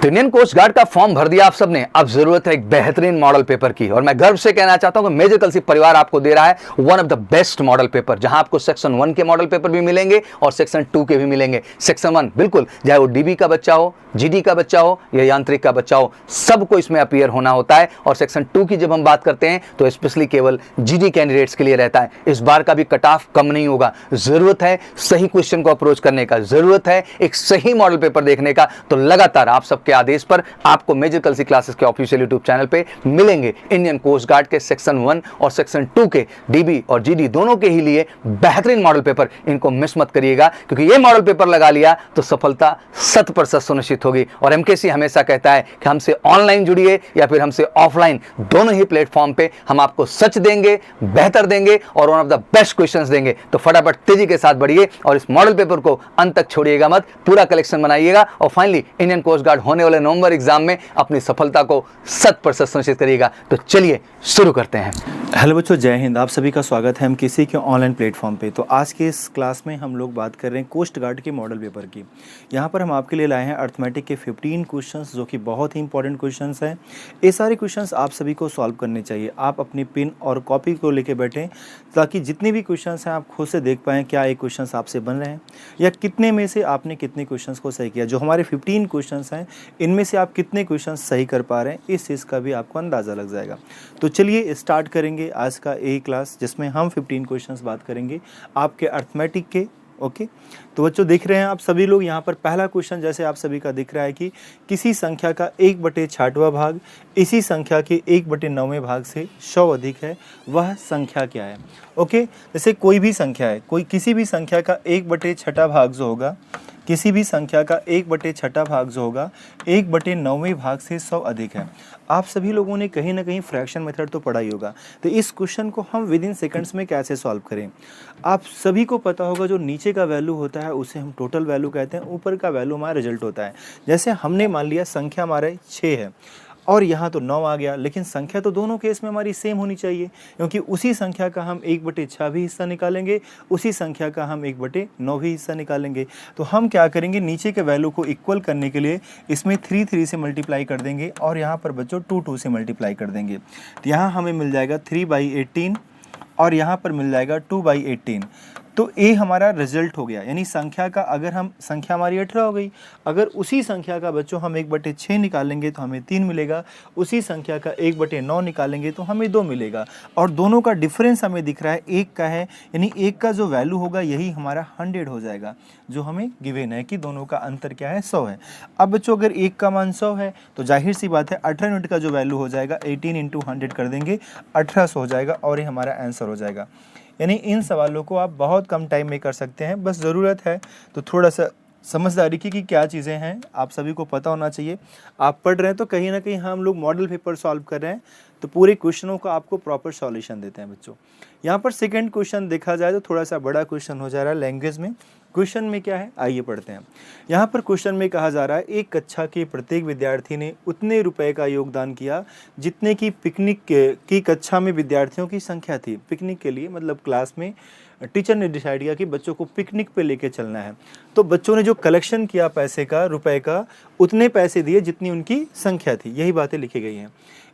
तो Indian coast guard का form भर दिया आप सबने। अब जरूरत है एक बेहतरीन मॉडल पेपर की, और मैं गर्व से कहना चाहता हूं कि मेजर कलसी परिवार आपको दे रहा है one of the best model paper, जहां आपको सेक्शन 1 के मॉडल पेपर भी मिलेंगे और सेक्शन 2 के भी मिलेंगे। सेक्शन 1 बिल्कुल, चाहे वो डीबी का बच्चा हो, जीडी का बच्चा हो या यांत्रिक का बच्चा हो, सबको इसमें अपीयर होना होता है। और सेक्शन 2 की जब हम बात करते हैं तो स्पेशली केवल जीडी कैंडिडेट्स के लिए रहता है। इस बार का भी कट ऑफ कम नहीं होगा। जरूरत है सही क्वेश्चन को अप्रोच करने का, जरूरत है एक सही मॉडल पेपर देखने का। तो लगातार आप सबके आदेश पर आपको मेजर कलसी क्लासेस के ऑफिशियल यूट्यूब चैनल पे मिलेंगे इंडियन कोस्ट गार्ड के सेक्शन 1 और सेक्शन 2 के डीबी और जीडी दोनों के ही लिए बेहतरीन मॉडल पेपर। इनको मिस मत करिएगा, क्योंकि ये मॉडल पेपर लगा लिया तो सफलता 100% सुनिश्चित होगी। और एमकेसी हमेशा कहता है कि हमसे ऑनलाइन जुड़िए या फिर हमसे ऑफलाइन, दोनों ही प्लेटफॉर्म पे हम आपको सच देंगे, बेहतर देंगे और one of the best questions देंगे। तो फटाफट तेजी के साथ बढ़िए और इस मॉडल पेपर को अंत तक छोड़िएगा मत, पूरा कलेक्शन बनाइएगा और फाइनली इंडियन कोस्ट गार्ड होने वाले नवंबर एग्जाम में अपनी सफलता को 100% सुनिश्चित करिएगा। तो चलिए शुरू करते हैं। हेलो बच्चों, जय हिंद। आप सभी का स्वागत है एमकेसी के ऑनलाइन प्लेटफॉर्म पे। तो आज के इस क्लास में हम लोग बात कर रहे हैं कोस्ट गार्ड के मॉडल पेपर की। यहाँ पर हम आपके लिए लाए हैं अर्थमेटिक के 15 क्वेश्चंस, जो कि बहुत ही इंपॉर्टेंट क्वेश्चंस हैं। ये सारे क्वेश्चंस आप सभी को सॉल्व करने चाहिए। आप अपनी पेन और कॉपी को लेके बैठें, ताकि जितने भी क्वेश्चंस हैं आप खुद से देख पाएँ क्या ये क्वेश्चंस आपसे बन रहे हैं या कितने में से आपने कितने क्वेश्चंस को सही किया। जो हमारे 15 क्वेश्चंस हैं, इनमें से आप कितने क्वेश्चन सही कर पा रहे हैं, इस चीज़ का भी आपको अंदाज़ा लग जाएगा। तो चलिए स्टार्ट करेंगे आज का ए क्लास, जिसमें हम 15 क्वेश्चंस बात करेंगे आपके अर्थमेटिक के। ओके, तो बच्चों देख रहे हैं आप सभी लोग यहाँ पर पहला क्वेश्चन जैसे आप सभी का दिख रहा है कि किसी संख्या का 1/6वां भाग इसी संख्या के 1/9वें भाग से 100 अधिक है, वह संख्या क्या है। ओके, जैसे कोई भी संख्या है, कोई किसी भी संख्या का 1/6 भाग जो होगा, किसी भी संख्या का 1/6 भाग जो होगा 1/9वें भाग से 100 अधिक है। आप सभी लोगों ने कहीं ना कहीं फ्रैक्शन मेथड तो पढ़ा ही होगा। तो इस क्वेश्चन को हम विद इन सेकंड्स में कैसे सॉल्व करें, आप सभी को पता होगा। जो नीचे का वैल्यू होता है उसे हम टोटल वैल्यू कहते हैं, ऊपर का वैल्यू हमारा रिजल्ट होता है। जैसे हमने मान लिया संख्या हमारा 6 है और यहाँ तो 9 आ गया, लेकिन संख्या तो दोनों केस में हमारी सेम होनी चाहिए, क्योंकि उसी संख्या का हम 1/6 भी हिस्सा निकालेंगे, उसी संख्या का हम 1/9 भी हिस्सा निकालेंगे। तो हम क्या करेंगे, नीचे के वैल्यू को इक्वल करने के लिए इसमें 3 से मल्टीप्लाई कर देंगे और यहाँ पर बच्चों 2 से मल्टीप्लाई कर देंगे। तो यहाँ हमें मिल जाएगा 3/18 और यहाँ पर मिल जाएगा 2/18। तो ए हमारा रिजल्ट हो गया, यानी संख्या का, अगर हम संख्या हमारी 18 हो गई, अगर उसी संख्या का बच्चों हम 1/6 निकालेंगे तो हमें 3 मिलेगा, उसी संख्या का 1/9 निकालेंगे तो हमें 2 मिलेगा। और दोनों का डिफरेंस हमें दिख रहा है 1 का है, यानी 1 का जो वैल्यू होगा यही हमारा 100 हो जाएगा, जो हमें गिवन है कि दोनों का अंतर क्या है, 100 है। अब बच्चों अगर 1 का मान 100 है तो जाहिर सी बात है 18 यूनिट का जो वैल्यू हो जाएगा 18 × 100 कर देंगे, 1800 हो जाएगा और ये हमारा आंसर हो जाएगा। यानी इन सवालों को आप बहुत कम टाइम में कर सकते हैं। बस ज़रूरत है तो थोड़ा सा समझदारी की कि क्या चीज़ें हैं, आप सभी को पता होना चाहिए। आप पढ़ रहे हैं तो कहीं ना कहीं हम लोग मॉडल पेपर सॉल्व कर रहे हैं, तो पूरे क्वेश्चनों का आपको प्रॉपर सॉल्यूशन देते हैं बच्चों। यहाँ पर सेकंड क्वेश्चन देखा जाए तो थोड़ा सा बड़ा क्वेश्चन हो जा रहा है लैंग्वेज में। क्वेश्चन में क्या है आइए पढ़ते हैं। यहाँ पर क्वेश्चन में कहा जा रहा है एक कक्षा के प्रत्येक विद्यार्थी ने उतने रुपए का योगदान किया जितने की पिकनिक की कक्षा में विद्यार्थियों की संख्या थी। पिकनिक के लिए मतलब क्लास में टीचर ने डिसाइड किया कि बच्चों को पिकनिक पे लेके चलना है, तो बच्चों ने जो कलेक्शन किया पैसे का, रुपए का, उतने पैसे दिए जितनी उनकी संख्या थी। यही बातें लिखी गई हैं।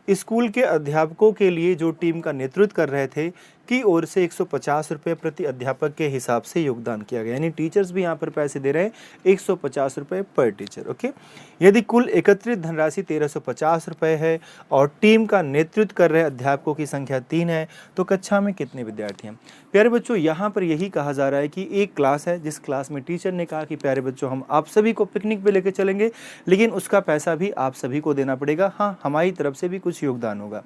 स्कूल के अध्यापकों के लिए जो टीम का नेतृत्व कर रहे थे की ओर से 150 रुपये प्रति अध्यापक के हिसाब से योगदान किया गया, यानी टीचर्स भी यहाँ पर पैसे दे रहे हैं 150 रुपये पर टीचर। ओके, यदि कुल एकत्रित धनराशि 1350 रुपये है और टीम का नेतृत्व कर रहे अध्यापकों की संख्या 3 है, तो कक्षा में कितने विद्यार्थी हैं। प्यारे बच्चों, यहाँ पर यही कहा जा रहा है कि एक क्लास है जिस क्लास में टीचर ने कहा कि प्यारे बच्चों हम आप सभी को पिकनिक पे लेके चलेंगे, लेकिन उसका पैसा भी आप सभी को देना पड़ेगा, हाँ हमारी तरफ से भी कुछ योगदान होगा।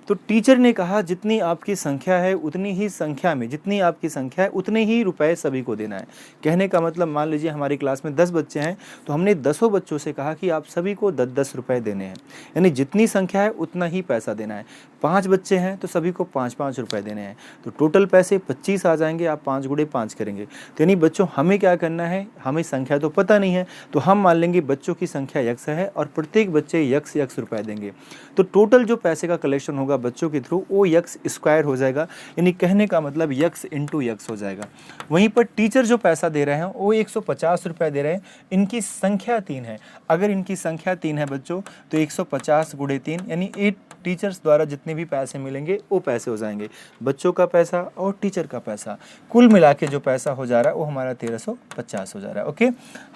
तो टीचर ने कहा जितनी आपकी संख्या है उतनी ही संख्या में, जितनी आपकी संख्या है उतने ही रुपए सभी को देना है। कहने का मतलब मान लीजिए हमारी क्लास में 10 बच्चे हैं, तो हमने 10 बच्चों से कहा कि आप सभी को 10-10 रुपए देने हैं, यानी जितनी संख्या है उतना ही पैसा देना है। 5 बच्चे हैं तो सभी को 5-5 रुपए देने हैं, तो टोटल पैसे 25 आ जाएंगे। आप 5 × 5 करेंगे, तो यानी बच्चों हमें क्या करना है, हमें संख्या तो पता नहीं है, तो हम मान लेंगे बच्चों की संख्या x है और प्रत्येक बच्चे x रुपए देंगे। तो टोटल जो पैसे का कलेक्शन होगा बच्चों के थ्रू वो यक्स स्क्वायर हो जाएगा, यानी कहने का मतलब यक्स इंटू यक्स हो जाएगा। वहीं पर टीचर जो पैसा दे रहे हैं वो 150 रुपये दे रहे हैं, इनकी संख्या 3 है। अगर इनकी संख्या 3 है बच्चों तो 150 गुणे 3 यानी 8 टीचर्स द्वारा जितने भी पैसे मिलेंगे वो पैसे हो जाएंगे, बच्चों का पैसा और टीचर का पैसा, कुल मिला के जो पैसा हो जा रहा है वो हमारा 1350 हो जा रहा है। ओके,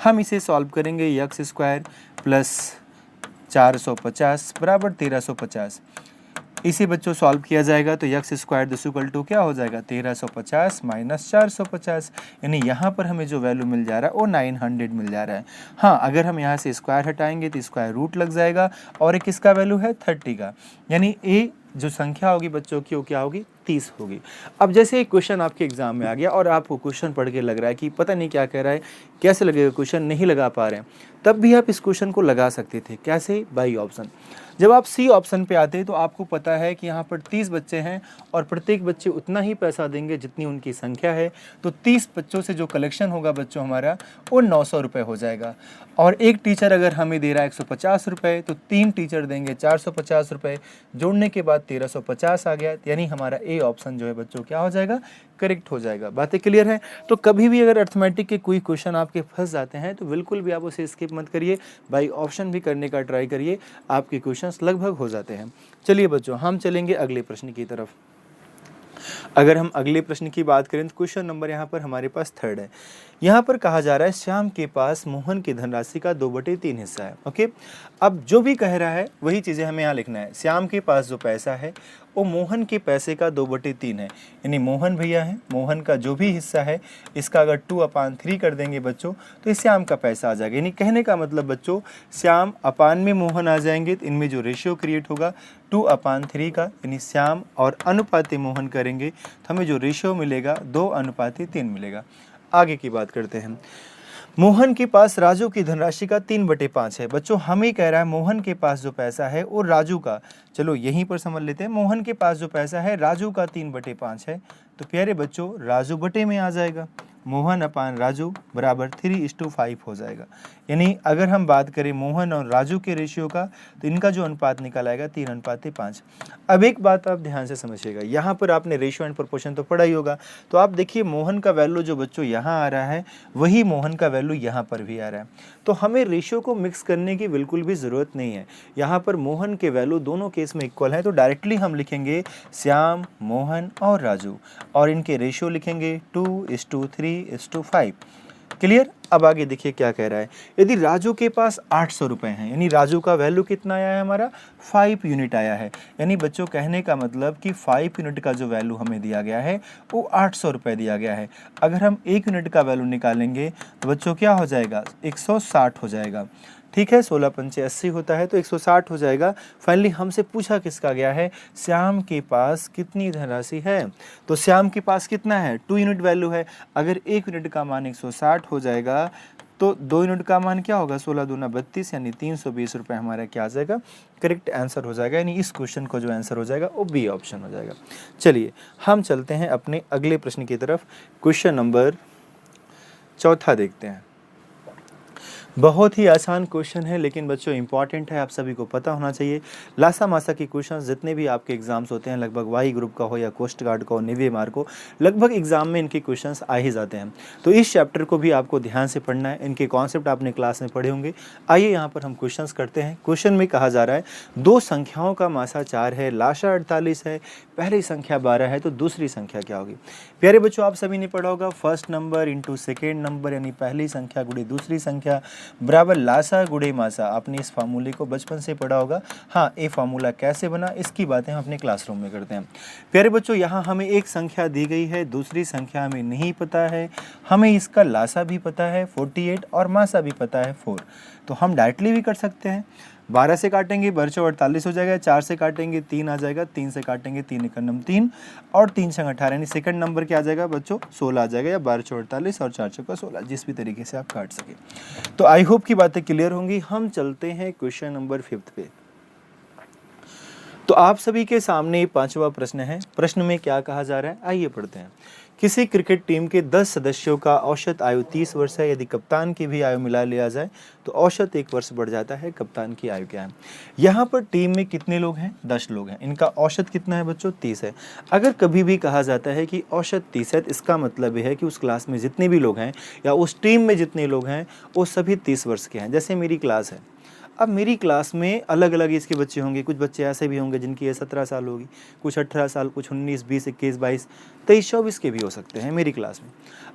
हम इसे सॉल्व करेंगे, यक्स स्क्वायर प्लस 450 बराबर 1350। इसी बच्चों सॉल्व किया जाएगा तो X square this equal to क्या हो जाएगा 1350 माइनस 450, यानी यहाँ पर हमें जो वैल्यू मिल जा रहा है वो 900 मिल जा रहा है। हाँ, अगर हम यहाँ से स्क्वायर हटाएंगे तो स्क्वायर रूट लग जाएगा और एक इसका वैल्यू है 30 का, यानी ए जो संख्या होगी बच्चों की वो क्या होगी 30 होगी। अब जैसे एक क्वेश्चन आपके एग्जाम में आ गया और आपको क्वेश्चन पढ़ के लग रहा है कि पता नहीं क्या कह रहा है, कैसे लगेगा क्वेश्चन, नहीं लगा पा रहे हैं, तब भी आप इस क्वेश्चन को लगा सकते थे। कैसे? By option. जब आप सी ऑप्शन पे आते हैं तो आपको पता है कि यहाँ पर 30 बच्चे हैं और प्रत्येक बच्चे उतना ही पैसा देंगे जितनी उनकी संख्या है, तो 30 बच्चों से जो कलेक्शन होगा बच्चों हमारा वो 900 रुपये हो जाएगा। और एक टीचर अगर हमें दे रहा है 150 रुपये तो 3 टीचर देंगे 450 रुपये, जोड़ने के बाद 1350 आ गया, यानी हमारा ए ऑप्शन जो है बच्चों क्या हो जाएगा, करेक्ट हो जाएगा। बातें क्लियर है? तो कभी भी अगर अर्थमेटिक के कोई क्वेश्चन आपके फंस जाते हैं तो बिल्कुल भी आप उसे स्किप मत करिए, बाई ऑप्शन भी करने का ट्राई करिए, आपके क्वेश्चंस लगभग हो जाते हैं। चलिए बच्चों, हम चलेंगे अगले प्रश्न की तरफ। अगर हम अगले प्रश्न की बात करें तो क्वेश्चन नंबर यहाँ पर हमारे पास 3 है। यहाँ पर कहा जा रहा है श्याम के पास मोहन की धनराशि का 2/3 हिस्सा है। ओके, अब जो भी कह रहा है वही चीज़ें हमें यहाँ लिखना है। श्याम के पास जो पैसा है वो मोहन के पैसे का 2/3 है, यानी मोहन भैया है, मोहन का जो भी हिस्सा है इसका अगर 2/3 कर देंगे बच्चों तो इस श्याम का पैसा आ जाएगा। यानी कहने का मतलब बच्चों श्याम अपान में मोहन आ जाएंगे तो इनमें जो रेशियो क्रिएट होगा 2/3 का, यानी श्याम और अनुपाती मोहन करेंगे तो हमें जो रेशियो मिलेगा 2/3 मिलेगा। आगे की बात करते हैं। मोहन के पास राजू की धनराशि का 3/5 है। बच्चों हमें कह रहा है मोहन के पास जो पैसा है वो राजू का, चलो यहीं पर समझ लेते हैं, मोहन के पास जो पैसा है राजू का 3/5 है, तो प्यारे बच्चों राजू बटे में आ जाएगा, मोहन अपान राजू बराबर 3:5 हो जाएगा। यानी अगर हम बात करें मोहन और राजू के रेशियो का तो इनका जो अनुपात निकल आएगा 3:5। अब एक बात आप ध्यान से समझिएगा, यहाँ पर आपने रेशियो एंड प्रोपोर्शन तो पढ़ा ही होगा, तो आप देखिए मोहन का वैल्यू जो बच्चों यहाँ आ रहा है वही मोहन का वैल्यू यहाँ पर भी आ रहा है, तो हमें रेशियो को मिक्स करने की बिल्कुल भी ज़रूरत नहीं है। यहाँ पर मोहन के वैल्यू दोनों केस में इक्वल है, तो डायरेक्टली हम लिखेंगे श्याम, मोहन और राजू और इनके रेशियो लिखेंगे 2:3:5। क्लियर? अब आगे देखिए क्या कह रहा है। यदि राजू के पास 800 रुपये हैं, यानी राजू का वैल्यू कितना आया है हमारा 5 यूनिट आया है, यानी बच्चों कहने का मतलब कि 5 यूनिट का जो वैल्यू हमें दिया गया है वो 800 रुपये दिया गया है। अगर हम 1 यूनिट का वैल्यू निकालेंगे तो बच्चों क्या हो जाएगा 160 हो जाएगा। ठीक है, 16×5 80 होता है तो 160 हो जाएगा। फाइनली हमसे पूछा किसका गया है, श्याम के पास कितनी धनराशि है, तो श्याम के पास कितना है 2 यूनिट वैल्यू है। अगर 1 यूनिट का मान 160 हो जाएगा तो 2 यूनिट का मान क्या होगा 16 दूना 32, यानी 320 रुपये हमारा क्या आ जाएगा, करेक्ट आंसर हो जाएगा। यानी इस क्वेश्चन को जो आंसर हो जाएगा वो बी ऑप्शन हो जाएगा। चलिए हम चलते हैं अपने अगले प्रश्न की तरफ। क्वेश्चन नंबर 4 देखते हैं। बहुत ही आसान क्वेश्चन है लेकिन बच्चों इंपॉर्टेंट है, आप सभी को पता होना चाहिए। लासा मासा की क्वेश्चंस जितने भी आपके एग्जाम्स होते हैं, लगभग वाई ग्रुप का हो या कोस्ट गार्ड का हो, नेवी मार को, लगभग एग्जाम में इनके क्वेश्चंस आ ही जाते हैं। तो इस चैप्टर को भी आपको ध्यान से पढ़ना है, इनके कॉन्सेप्ट आपने क्लास में पढ़े होंगे। आइए यहाँ पर हम क्वेश्चन करते हैं। क्वेश्चन में कहा जा रहा है 2 संख्याओं का मासा 4 है, लाशा 48 है, पहली संख्या 12 है, तो दूसरी संख्या क्या होगी। प्यारे बच्चों आप सभी ने पढ़ा होगा first number into second number, यानी पहली संख्या गुणे दूसरी संख्या बराबर लासा गुणे मासा। आपने इस फार्मूले को बचपन से पढ़ा होगा। हाँ, ये फार्मूला कैसे बना इसकी बातें हम अपने क्लासरूम में करते हैं। प्यारे बच्चों यहाँ हमें एक संख्या दी गई है, दूसरी संख्या हमें नहीं पता है, हमें इसका लासा भी पता है 48 और मासा भी पता है 4, तो हम डायरेक्टली भी कर सकते हैं। 12 से काटेंगे 12×4 हो जाएगा, 4 से काटेंगे 3 आ जाएगा, 3 से काटेंगे 3 × 9 3 और 3 × 18, यानी सेकंड नंबर क्या आ जाएगा बच्चों 16 आ जाएगा, या 12×4 और 4×16, जिस भी तरीके से आप काट सके। तो आई होप की बातें क्लियर होंगी। हम चलते हैं क्वेश्चन नंबर 5 पे। तो आप सभी के सामने 5वां प्रश्न है। प्रश्न में क्या कहा जा रहा है आइए पढ़ते हैं। किसी क्रिकेट टीम के 10 सदस्यों का औसत आयु 30 वर्ष है। यदि कप्तान की भी आयु मिला लिया जाए तो औसत 1 वर्ष बढ़ जाता है। कप्तान की आयु क्या है? यहाँ पर टीम में कितने लोग हैं? 10 लोग हैं। इनका औसत कितना है बच्चों? 30 है। अगर कभी भी कहा जाता है कि औसत 30 है, तो इसका मतलब यह है कि उस क्लास में जितने भी लोग हैं या उस टीम में जितने लोग हैं वो सभी 30 वर्ष के हैं। जैसे मेरी क्लास है, अब मेरी क्लास में अलग अलग एज के बच्चे होंगे। कुछ बच्चे ऐसे भी होंगे जिनकी एज 17 साल होगी, कुछ 18 साल, कुछ 19, 20, 21, 22, 23, 24 के भी हो सकते हैं मेरी क्लास में।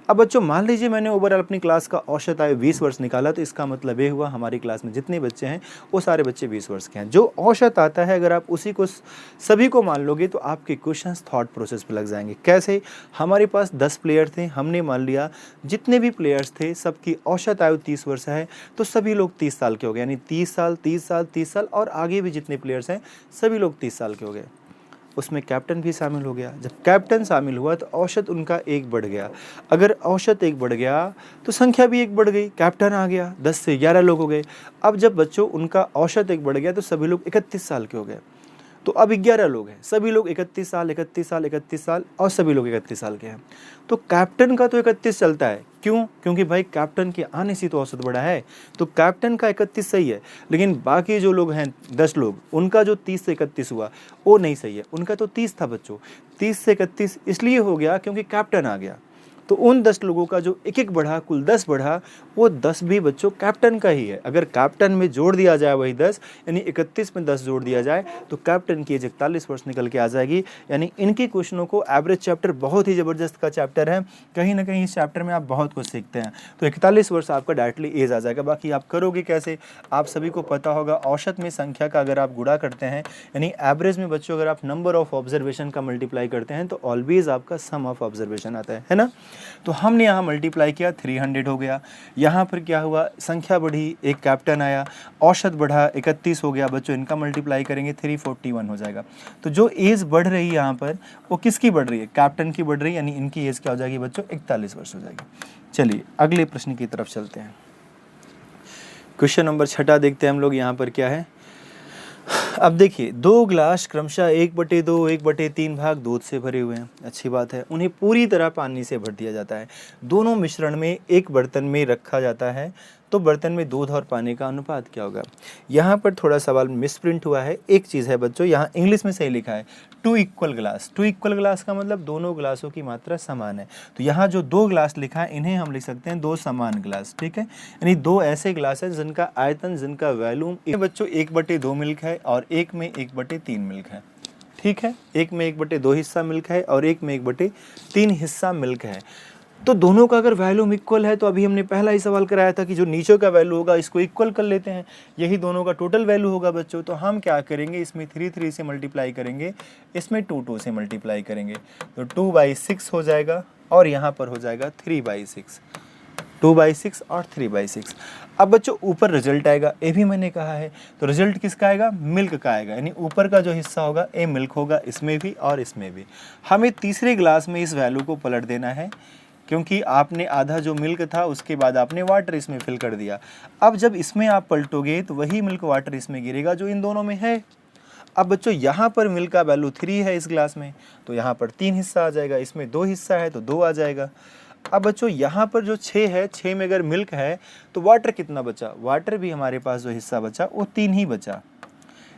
अब बच्चों मान लीजिए मैंने ओवरऑल अपनी क्लास का औसत आयु 20 वर्ष निकाला, तो इसका मतलब ये हुआ हमारी क्लास में जितने बच्चे हैं वो सारे बच्चे 20 वर्ष के हैं। जो औसत आता है अगर आप उसी को सभी को मान लोगे तो आपके क्वेश्चंस थॉट प्रोसेस पे लग जाएंगे। कैसे? हमारे पास 10 प्लेयर थे, हमने मान लिया जितने भी प्लेयर्स थे सबकी औसत आयु 30 वर्ष है, तो सभी लोग 30 साल के हो गए। यानी 30 साल 30 साल 30 साल और आगे भी जितने प्लेयर्स हैं सभी लोग 30 साल के हो गए। उसमें कैप्टन भी शामिल हो गया। जब कैप्टन शामिल हुआ तो औसत उनका 1 बढ़ गया। अगर औसत 1 बढ़ गया तो संख्या भी 1 बढ़ गई। कैप्टन आ गया, 10 से 11 लोग हो गए। अब जब बच्चों उनका औसत 1 बढ़ गया तो सभी लोग 31 साल के हो गए। तो अब 11 लोग हैं, सभी लोग 31 साल 31 साल 31 साल और सभी लोग 31 साल के हैं। तो कैप्टन का तो 31 चलता है। क्यों? क्योंकि भाई कैप्टन के आने से तो औसत बढ़ा है, तो कैप्टन का 31 सही है। लेकिन बाकी जो लोग हैं 10 लोग, उनका जो 30 से 31 हुआ वो नहीं सही है। उनका तो 30 था बच्चों, 30 से 31 इसलिए हो गया क्योंकि कैप्टन आ गया। तो उन 10 लोगों का जो एक एक बढ़ा, कुल 10 बढ़ा, वो 10 भी बच्चों कैप्टन का ही है। अगर कैप्टन में जोड़ दिया जाए वही 10, यानी 31 में 10 जोड़ दिया जाए तो कैप्टन की एज 41 वर्ष निकल के आ जाएगी। यानी इनके क्वेश्चनों को एवरेज चैप्टर बहुत ही ज़बरदस्त का चैप्टर है। कहीं ना कहीं इस चैप्टर में आप बहुत कुछ सीखते हैं। तो 41 वर्ष आपका डायरेक्टली एज आ जाएगा। बाकी आप करोगे कैसे, आप सभी को पता होगा। औसत में संख्या का अगर आप गुणा करते हैं, यानी एवरेज में बच्चों अगर आप नंबर ऑफ ऑब्जर्वेशन का मल्टीप्लाई करते हैं तो ऑलवेज आपका सम ऑफ ऑब्जर्वेशन आता है ना। तो हमने यहाँ मल्टीप्लाई किया, 300 हो गया। यहाँ पर क्या हुआ, संख्या बढ़ी, एक कैप्टन आया, औसत बढ़ा, 31 हो गया। बच्चों इनका मल्टीप्लाई करेंगे 341 हो जाएगा। तो जो एज बढ़ रही है यहाँ पर वो किसकी बढ़ रही है? कैप्टन की बढ़ रही है। यानी इनकी एज क्या हो जाएगी बच्चों? 41 वर्ष हो जाएगी। चलिए अगले प्रश्न की तरफ चलते हैं। क्वेश्चन नंबर 6 देखते हैं हम लोग। यहाँ पर क्या है, अब देखिए 2 गिलास क्रमशः 1/2 1/3 भाग दूध से भरे हुए हैं। अच्छी बात है। उन्हें पूरी तरह पानी से भर दिया जाता है। दोनों मिश्रण में एक बर्तन में रखा जाता है, तो बर्तन में दूध और पानी का अनुपात क्या होगा? यहाँ पर थोड़ा सवाल मिसप्रिंट हुआ है। एक चीज़ है बच्चों, यहाँ इंग्लिश में सही लिखा है 2 इक्वल गिलास। 2 इक्वल गिलास का मतलब दोनों गिलासों की मात्रा समान है। तो यहाँ जो 2 गिलास लिखा है इन्हें हम लिख सकते हैं 2 समान गिलास। ठीक है, यानी 2 ऐसे गिलास हैं जिनका आयतन, जिनका वॉल्यूम बच्चों 1/2 मिल्क है और एक में 1/3 मिल्क है। ठीक है, एक में 1/2 हिस्सा मिल्क है और एक में 1/3 हिस्सा मिल्क है। तो दोनों का अगर वैल्यूम इक्वल है तो अभी हमने पहला ही सवाल कराया था कि जो नीचे का वैल्यू होगा इसको इक्वल कर लेते हैं, यही दोनों का टोटल वैल्यू होगा बच्चों। तो हम क्या करेंगे, इसमें 3 से मल्टीप्लाई करेंगे, इसमें 2 से मल्टीप्लाई करेंगे, तो 2/6 हो जाएगा और यहाँ पर हो जाएगा 3/6। 2/6 और 3/6। अब बच्चों ऊपर रिजल्ट आएगा, ये भी मैंने कहा है। तो रिजल्ट किसका आएगा? मिल्क का आएगा। यानी ऊपर का जो हिस्सा होगा ये मिल्क होगा, इसमें भी और इसमें भी। हमें तीसरे गिलास में इस वैल्यू को पलट देना है, क्योंकि आपने आधा जो मिल्क था उसके बाद आपने वाटर इसमें फिल कर दिया। अब जब इसमें आप पलटोगे तो वही मिल्क वाटर इसमें गिरेगा जो इन दोनों में है। अब बच्चों यहाँ पर मिल्क का वैल्यू 3 है इस गिलास में, तो यहाँ पर 3 हिस्सा आ जाएगा। इसमें 2 हिस्सा है तो 2 आ जाएगा। अब बच्चों यहाँ पर जो 6 है, 6 में अगर मिल्क है तो वाटर कितना बचा? वाटर भी हमारे पास जो हिस्सा बचा वो 3 ही बचा।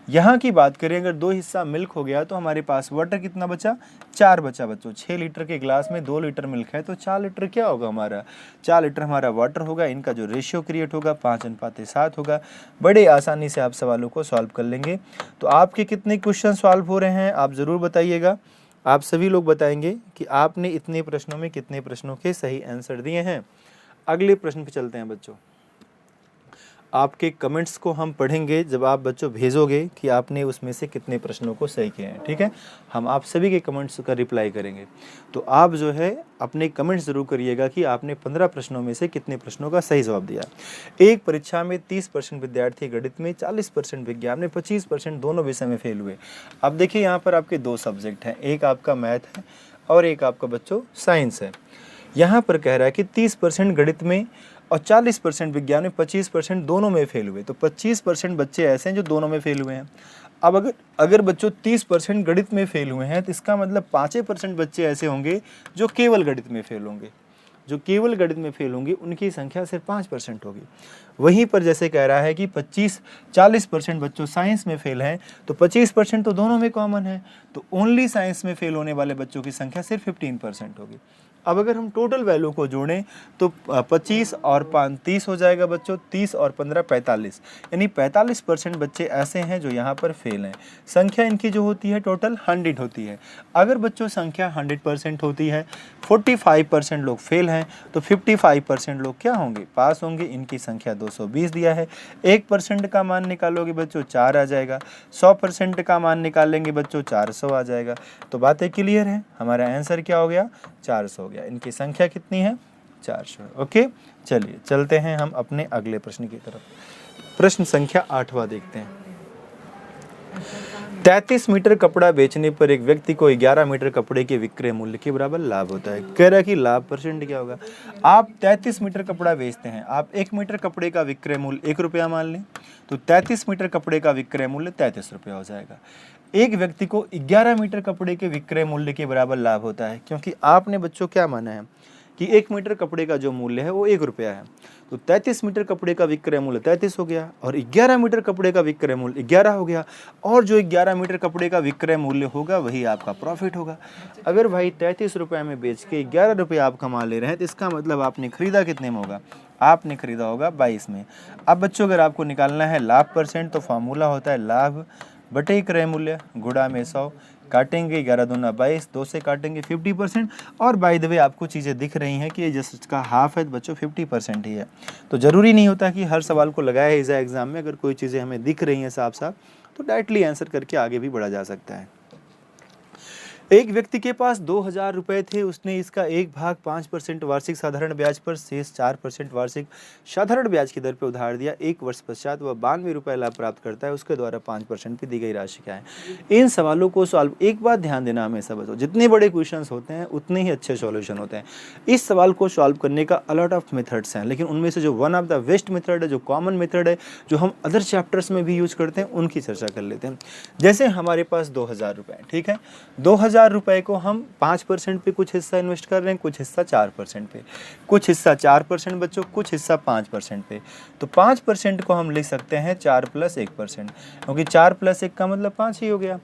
यहाँ की बात करें, अगर 2 हिस्सा मिल्क हो गया तो हमारे पास वाटर कितना बचा? 4 बचा बच्चों। 6 लीटर के गिलास में 2 लीटर मिल्क है तो 4 लीटर क्या होगा हमारा? 4 लीटर हमारा वाटर होगा। इनका जो रेशियो क्रिएट होगा 5:7 होगा। बड़े आसानी से आप सवालों को सॉल्व कर लेंगे। तो आपके कितने क्वेश्चन सॉल्व हो रहे हैं आप ज़रूर बताइएगा। आप सभी लोग बताएंगे कि आपने इतने प्रश्नों में कितने प्रश्नों के सही आंसर दिए हैं। अगले प्रश्न पे चलते हैं बच्चों। आपके कमेंट्स को हम पढ़ेंगे जब आप बच्चों भेजोगे कि आपने उसमें से कितने प्रश्नों को सही किए हैं। ठीक है, हम आप सभी के कमेंट्स का रिप्लाई करेंगे। तो आप जो है अपने कमेंट्स ज़रूर करिएगा कि आपने 15 प्रश्नों में से कितने प्रश्नों का सही जवाब दिया। एक परीक्षा में 30% विद्यार्थी गणित में, 40% विज्ञान में, 25% दोनों विषय में फेल हुए। अब देखिए यहाँ पर आपके 2 सब्जेक्ट हैं, एक आपका मैथ है और एक आपका बच्चों साइंस है। यहाँ पर कह रहा है कि 30% गणित में और 40% विज्ञान में, 25% दोनों में फेल हुए। तो 25% बच्चे ऐसे हैं जो दोनों में फेल हुए हैं। अब अगर बच्चों 30% गणित में फेल हुए हैं तो इसका मतलब 5% बच्चे ऐसे होंगे जो केवल गणित में फेल होंगे। जो केवल गणित में फेल होंगे उनकी संख्या सिर्फ 5% होगी। वहीं पर जैसे कह रहा है कि 40% बच्चों साइंस में फेल हैं, तो 25% तो दोनों में कॉमन है, तो ओनली साइंस में फेल होने वाले बच्चों की संख्या सिर्फ 15% होगी। अब अगर हम टोटल वैल्यू को जोड़ें तो 25 और 5 30 हो जाएगा बच्चों, 30 और 15 45, यानी 45% बच्चे ऐसे हैं जो यहाँ पर फेल हैं। संख्या इनकी जो होती है टोटल 100 होती है। अगर बच्चों संख्या 100% होती है, 45% लोग फेल हैं, तो 55% लोग क्या होंगे, पास होंगे। इनकी संख्या 220 दिया है। 1% का मान निकालोगे बच्चों 4 आ जाएगा, 100% का मान निकालेंगे बच्चों 400 आ जाएगा। तो बातें क्लियर है, हमारा आंसर क्या हो गया, 400 हो गया। इनकी संख्या कितनी है, 400। ओके, चलिए चलते हैं हम अपने अगले प्रश्न की तरफ। प्रश्न संख्या 8वां देखते हैं। 33 मीटर कपड़ा बेचने पर एक व्यक्ति को 11 मीटर कपड़े के विक्रय मूल्य के बराबर लाभ होता है। कह रहा है कि लाभ परसेंट क्या होगा। आप 33 मीटर कपड़ा बेचते हैं, आप 1 मीटर कपड़े का विक्रय मूल्य 1 रुपया मान लें, तो 33 मीटर कपड़े का विक्रय मूल्य 33 रुपया हो जाएगा। एक व्यक्ति को 11 मीटर कपड़े के विक्रय मूल्य के बराबर लाभ होता है, क्योंकि आपने बच्चों क्या माना है कि 1 मीटर कपड़े का जो मूल्य है वो 1 रुपया है, तो 33 मीटर कपड़े का विक्रय मूल्य 33 हो गया और 11 मीटर कपड़े का विक्रय मूल्य 11 हो गया, और जो 11 मीटर कपड़े का विक्रय मूल्य होगा वही आपका प्रॉफिट होगा। अगर भाई 33 रुपये में बेच के 11 रुपये आप कमा ले रहे हैं, तो इसका मतलब आपने खरीदा कितने में होगा, आपने खरीदा होगा 22 में। अब बच्चों अगर आपको निकालना है लाभ परसेंट, तो फॉर्मूला होता है लाभ बटे क्रय मूल्य गुणा में 100, काटेंगे 11 दूना 22, 2 से काटेंगे 50%। और बाय द वे आपको चीज़ें दिख रही हैं कि ये जस्ट इसका हाफ है बच्चों, 50% ही है। तो ज़रूरी नहीं होता कि हर सवाल को लगाया है एग्जाम में। अगर कोई चीज़ें हमें दिख रही हैं साफ साफ, तो डायरेक्टली आंसर करके आगे भी बढ़ा जा सकता है। एक व्यक्ति के पास 2000 रुपये थे, उसने इसका 1/5% वार्षिक साधारण ब्याज पर शेष 4% वार्षिक साधारण ब्याज की दर पर उधार दिया। 1 वर्ष पश्चात वह 92 रुपये लाभ प्राप्त करता है, उसके द्वारा 5% पर दी गई राशि क्या है। इन सवालों को सॉल्व, एक बात ध्यान देना हमेशा बच्चों, जितने बड़े क्वेश्चन होते हैं उतने ही अच्छे सॉल्यूशन होते हैं। इस सवाल को सॉल्व करने का अलॉट ऑफ मेथड्स हैं, लेकिन उनमें से जो one of the best method है, जो कॉमन मेथड है, जो हम अदर चैप्टर्स में भी यूज करते हैं, उनकी चर्चा कर लेते हैं। जैसे हमारे पास 2000 रुपये, ठीक है, 2000 रुपए को हम 5% पे कुछ हिस्सा इन्वेस्ट कर रहे हैं, कुछ हिस्सा 4% पे, कुछ हिस्सा 4% बच्चों, कुछ हिस्सा 5% पे। तो 5% को हम लिख सकते हैं 4 + 1%, क्योंकि 4 + 1 का मतलब 5 ही हो गया।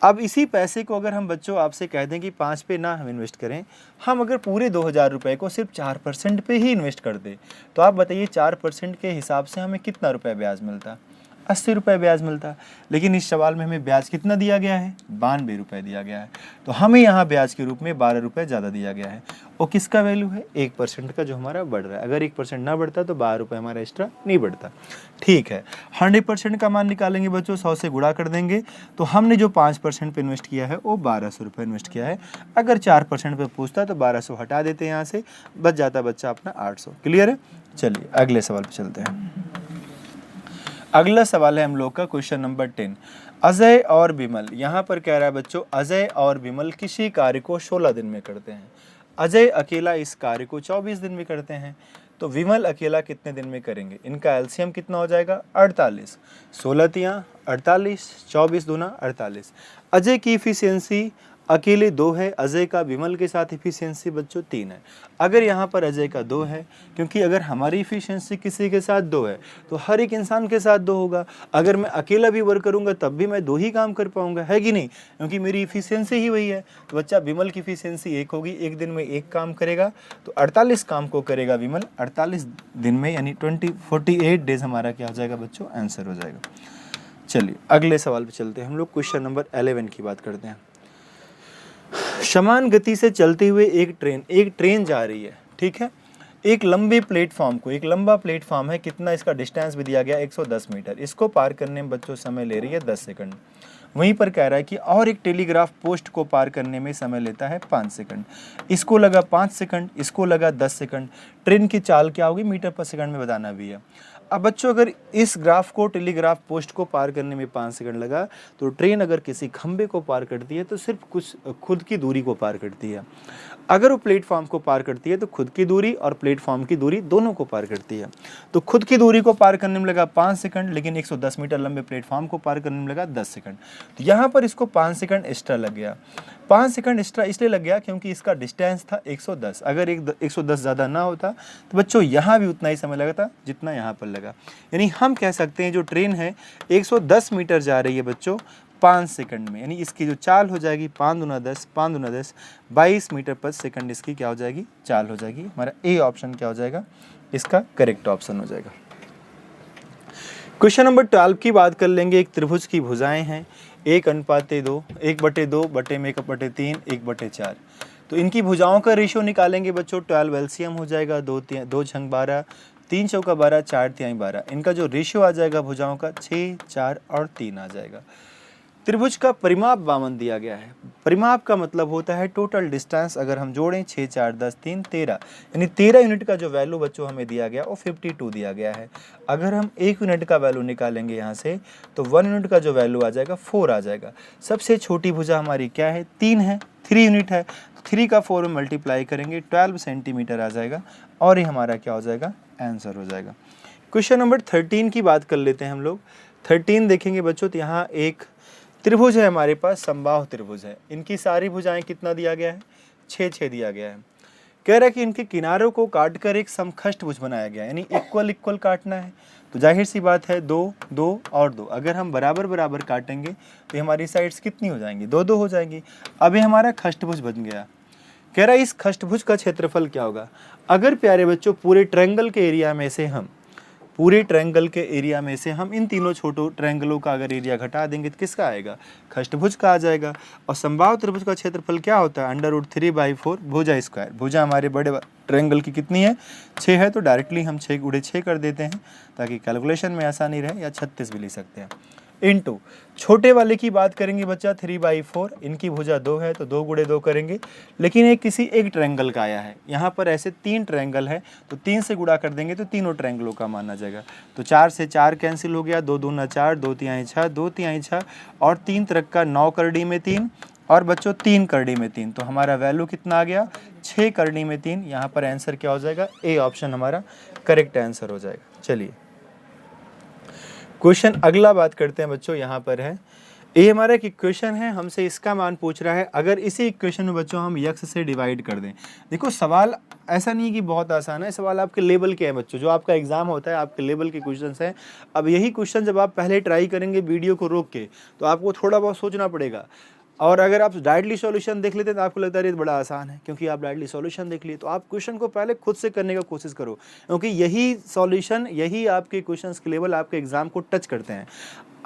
अब इसी पैसे को अगर हम बच्चों आपसे कह दें कि 5 पे ना हम इन्वेस्ट करें, हम अगर पूरे 2000 रुपये को सिर्फ 4% पे ही इन्वेस्ट कर दें, तो आप बताइए 4% के हिसाब से हमें कितना रुपये ब्याज मिलता, 80 रुपये ब्याज मिलता। लेकिन इस सवाल में हमें ब्याज कितना दिया गया है, 92 रुपये दिया गया है, तो हमें यहाँ ब्याज के रूप में 12 रुपये ज़्यादा दिया गया है। और किसका वैल्यू है, 1% का, जो हमारा बढ़ रहा है। अगर 1% ना बढ़ता तो 12 रुपये हमारा एक्स्ट्रा नहीं बढ़ता। ठीक है, 100% का मान निकालेंगे बच्चों, 100 से गुणा कर देंगे, तो हमने जो 5% पे इन्वेस्ट किया है वो 1200 रुपये इन्वेस्ट किया है। अगर 4% पे पूछता तो 1200 हटा देते हैं यहाँ से, बच जाता बच्चा अपना 800। क्लियर है। चलिए अगले सवाल पे चलते हैं। अगला सवाल है हम लोग का क्वेश्चन नंबर 10। अजय और विमल, यहाँ पर कह रहा है बच्चों, अजय और विमल किसी कार्य को 16 दिन में करते हैं। अजय अकेला इस कार्य को 24 दिन में करते हैं, तो विमल अकेला कितने दिन में करेंगे। इनका एलसीएम कितना हो जाएगा, 48, 16 तियाँ 48, 24 दूना 48। अजय की इफिशियंसी अकेले 2 है, अजय का विमल के साथ इफिशियंसी बच्चों 3 है। अगर यहाँ पर अजय का 2 है, क्योंकि अगर हमारी इफिशियंसी किसी के साथ 2 है तो हर एक इंसान के साथ 2 होगा। अगर मैं अकेला भी वर्क करूँगा तब भी मैं 2 ही काम कर पाऊँगा, है कि नहीं, क्योंकि मेरी इफिशियंसी ही वही है। तो बच्चा विमल की इफिशियंसी 1 होगी, एक दिन में 1 काम करेगा, तो 48 काम को करेगा विमल 48 दिन में, यानी 48 डेज हमारा क्या हो जाएगा बच्चों, आंसर हो जाएगा। चलिए अगले सवाल पर चलते हैं हम लोग। क्वेश्चन नंबर 11 की बात करते हैं। समान गति से चलते हुए एक ट्रेन जा रही है, ठीक है, एक लंबे प्लेटफॉर्म को, एक लंबा प्लेटफॉर्म है, कितना इसका डिस्टेंस भी दिया गया 110 मीटर। इसको पार करने में बच्चों समय ले रही है 10 सेकंड। वहीं पर कह रहा है कि और एक टेलीग्राफ पोस्ट को पार करने में समय लेता है 5 सेकंड। इसको लगा 5 सेकंड, इसको लगा 10 सेकंड। ट्रेन की चाल क्या होगी, मीटर पर सेकंड में बताना भी है। अब बच्चों अगर इस ग्राफ को, टेलीग्राफ पोस्ट को पार करने में 5 सेकंड लगा, तो ट्रेन अगर किसी खंबे को पार करती है तो सिर्फ कुछ खुद की दूरी को पार करती है। अगर वो प्लेटफॉर्म को पार करती है तो खुद की दूरी और प्लेटफॉर्म की दूरी दोनों को पार करती है। तो खुद की दूरी को पार करने में लगा 5 सेकंड, लेकिन 110 मीटर लंबे प्लेटफॉर्म को पार करने में लगा 10 सेकंड। तो यहाँ पर इसको 5 सेकंड एक्स्ट्रा लग गया। 5 सेकंड एक्स्ट्रा इसलिए लग गया क्योंकि इसका डिस्टेंस था 110। अगर 110 ज़्यादा ना होता तो बच्चों यहाँ भी उतना ही समय लगा था जितना यहाँ पर लगा। यानी हम कह सकते हैं जो ट्रेन है 110 मीटर जा रही है बच्चों 5 सेकंड में, यानी इसकी जो चाल हो जाएगी 5 दूना 10, 5 दूना 10, 22 मीटर पर सेकंड इसकी क्या हो जाएगी, चाल हो जाएगी। हमारा ए ऑप्शन क्या हो जाएगा, इसका करेक्ट ऑप्शन हो जाएगा। क्वेश्चन नंबर 12 की बात कर लेंगे। एक त्रिभुज की भुजाएं हैं 1:2, 1/2 बटे में 1/3, 1/4। तो इनकी भुजाओं का रेशियो निकालेंगे बच्चों। 12 एलसीएम हो जाएगा, 2 छंग 12, 3 चौका 12, 4 तिहाई 12। इनका जो रेशियो आ जाएगा भुजाओं का 6, 4 और 3 आ जाएगा। त्रिभुज का परिमाप 52 दिया गया है। परिमाप का मतलब होता है टोटल डिस्टेंस। अगर हम जोड़ें 6, 4, 10, 3, 13, यानी 13 यूनिट का जो वैल्यू बच्चों हमें दिया गया वो 52 दिया गया है। अगर हम 1 यूनिट का वैल्यू निकालेंगे यहाँ से तो 1 यूनिट का जो वैल्यू आ जाएगा 4 आ जाएगा। सबसे छोटी भुजा हमारी क्या है, 3 है, 3 यूनिट है। 3 का 4 में मल्टीप्लाई करेंगे 12 सेंटीमीटर आ जाएगा और ये हमारा क्या हो जाएगा, आंसर हो जाएगा। क्वेश्चन नंबर 13 की बात कर लेते हैं हम लोग। 13 देखेंगे बच्चों तो यहाँ एक त्रिभुज है हमारे पास, समबाहु त्रिभुज है। इनकी सारी भुजाएं कितना दिया गया है, 6 दिया गया है। कह रहा है कि इनके किनारों को काटकर एक समखष्टभुज बनाया गया है, यानी इक्वल काटना है। तो जाहिर सी बात है 2, 2 और 2 अगर हम बराबर काटेंगे तो हमारी साइड्स कितनी हो जाएंगी, 2 हो जाएंगी। अभी हमारा खष्टभुज बन गया। कह रहा है इस खष्टभुज का क्षेत्रफल क्या होगा। अगर प्यारे बच्चों पूरे ट्रायंगल के एरिया में से हम इन तीनों छोटो ट्रायंगलों का अगर एरिया घटा देंगे तो किसका आएगा, खष्टभुज का आ जाएगा। और समबाहु त्रिभुज का क्षेत्रफल क्या होता है, √3/4 भुजा स्क्वायर। भुजा हमारे बड़े ट्रायंगल की कितनी है, 6 है। तो डायरेक्टली हम 6 × 6 कर देते हैं ताकि कैलकुलेशन में आसानी रहे, या 36 भी ले सकते हैं। इनटू छोटे वाले की बात करेंगे बच्चा 3/4। इनकी भुजा 2 है तो 2 × 2 करेंगे, लेकिन एक किसी एक ट्रायंगल का आया है। यहाँ पर ऐसे 3 ट्रायंगल है तो 3 से गुणा कर देंगे तो तीनों ट्रायंगलों का माना जाएगा। तो 4 से 4 कैंसिल हो गया, 2 दूना 4, 2 तिहाई 6, 2 तिहाई 6 और 3 तरक का 9 करड़ी में 3 और बच्चों 3 करड़ी में 3। तो हमारा वैल्यू कितना आ गया, 6 करड़ी में 3। यहाँ पर आंसर क्या हो जाएगा, ए ऑप्शन हमारा करेक्ट आंसर हो जाएगा। चलिए क्वेश्चन अगला बात करते हैं बच्चों। यहाँ पर है ये हमारा एक इक्वेशन है, हमसे इसका मान पूछ रहा है। अगर इसी इक्वेशन में बच्चों हम x से डिवाइड कर दें। देखो सवाल ऐसा नहीं है कि बहुत आसान है, सवाल आपके लेवल के हैं बच्चों। जो आपका एग्जाम होता है आपके लेवल के क्वेश्चंस हैं। अब यही क्वेश्चन जब आप पहले ट्राई करेंगे वीडियो को रोक के तो आपको थोड़ा बहुत सोचना पड़ेगा। और अगर आप डायरेक्टली सॉल्यूशन देख लेते हैं तो आपको लगता है ये बड़ा आसान है, क्योंकि आप डायरेक्टली सॉल्यूशन देख लिए। तो आप क्वेश्चन को पहले खुद से करने का कोशिश करो, क्योंकि यही सॉल्यूशन, यही आपके क्वेश्चंस के लेवल आपके एग्जाम को टच करते हैं।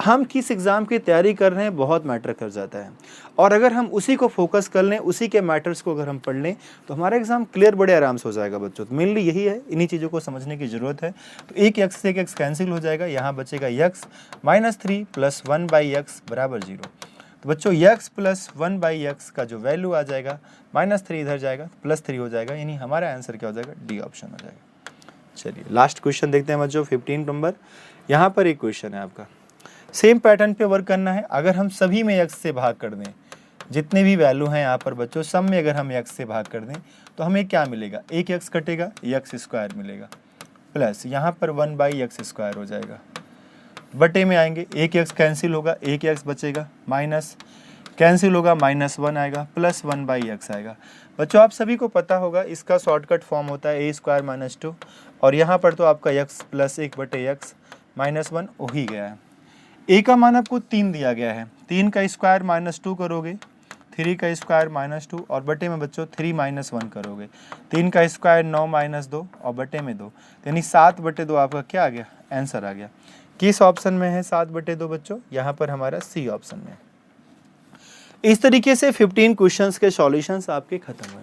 हम किस एग्ज़ाम की तैयारी कर रहे हैं बहुत मैटर कर जाता है। और अगर हम उसी को फोकस कर लें, उसी के मैटर्स को अगर हम पढ़ लें तो हमारा एग्जाम क्लियर बड़े आराम से हो जाएगा बच्चों। तो मेनली यही है, इन्हीं चीज़ों को समझने की ज़रूरत है। तो एक x से एक x कैंसिल हो जाएगा, यहाँ बचेगा x -3 + 1/x = 0। तो बच्चों x + 1/x का जो वैल्यू आ जाएगा, -3 इधर जाएगा, +3 हो जाएगा, यानी हमारा आंसर क्या हो जाएगा, डी ऑप्शन हो जाएगा। चलिए लास्ट क्वेश्चन देखते हैं बच्चों, 15 नंबर। यहाँ पर एक क्वेश्चन है आपका, सेम पैटर्न पे वर्क करना है। अगर हम सभी में x से भाग कर दें, जितने भी वैल्यू हैं यहाँ पर बच्चों, सब में अगर हम x से भाग कर दें तो हमें क्या मिलेगा, एक x कटेगा, x² मिलेगा, प्लस यहाँ पर 1/x² हो जाएगा। बटे में आएंगे, एक x कैंसिल होगा, एक x बचेगा, माइनस कैंसिल होगा, -1 आएगा, प्लस 1/x आएगा। बच्चों आप सभी को पता होगा इसका शॉर्टकट फॉर्म होता है a² - 2, और यहाँ पर तो आपका x + 1/x -1 हो ही गया है। a का मान आपको 3 दिया गया है, 3 का स्क्वायर -2 करोगे, 3 का स्क्वायर -2 और बटे में बच्चों 3 - 1 करोगे, 3 का स्क्वायर 9 - 2 और बटे में 2, यानी 7/2 आपका क्या आ गया, आंसर आ गया। किस ऑप्शन में है 7/2 बच्चों, यहाँ पर हमारा सी ऑप्शन में है। इस तरीके से 15 क्वेश्चंस के सॉल्यूशंस आपके खत्म हुए।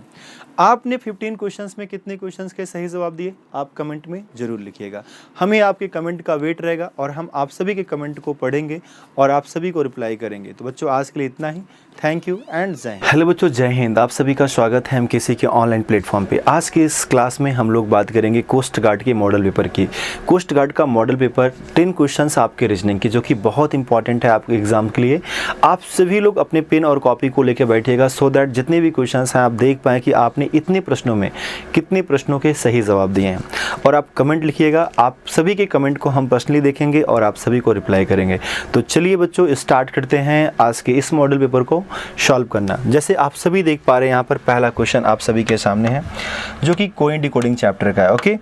आपने 15 क्वेश्चंस में कितने क्वेश्चंस के सही जवाब दिए आप कमेंट में जरूर लिखिएगा। हमें आपके कमेंट का वेट रहेगा और हम आप सभी के कमेंट को पढ़ेंगे और आप सभी को रिप्लाई करेंगे। तो बच्चों आज के लिए इतना ही, थैंक यू एंड जय हिंद। हेलो बच्चों, जय हिंद। आप सभी का स्वागत है MKC के ऑनलाइन प्लेटफॉर्म पे। आज के इस क्लास में हम लोग बात करेंगे कोस्ट गार्ड के मॉडल पेपर की। कोस्ट गार्ड का मॉडल पेपर 10 क्वेश्चंस आपके रीजनिंग के, जो कि बहुत इंपॉर्टेंट है आपके एग्जाम के लिए। आप सभी लोग अपने पेन और कॉपी को लेकर बैठिएगा, सो दैट जितने भी क्वेश्चंस हैं आप देख पाएँ कि आपने इतने प्रश्नों में कितने प्रश्नों के सही जवाब दिए हैं। और आप कमेंट लिखिएगा, आप सभी के कमेंट को हम पर्सनली देखेंगे और आप सभी को रिप्लाई करेंगे। तो चलिए बच्चों, स्टार्ट करते हैं आज के इस मॉडल पेपर को सॉल्व करना। जैसे आप सभी देख पा रहे हैं यहाँ पर पहला क्वेश्चन आप सभी के सामने है जो कि कोइन डिकोडिंग चैप्टर का है। ओके,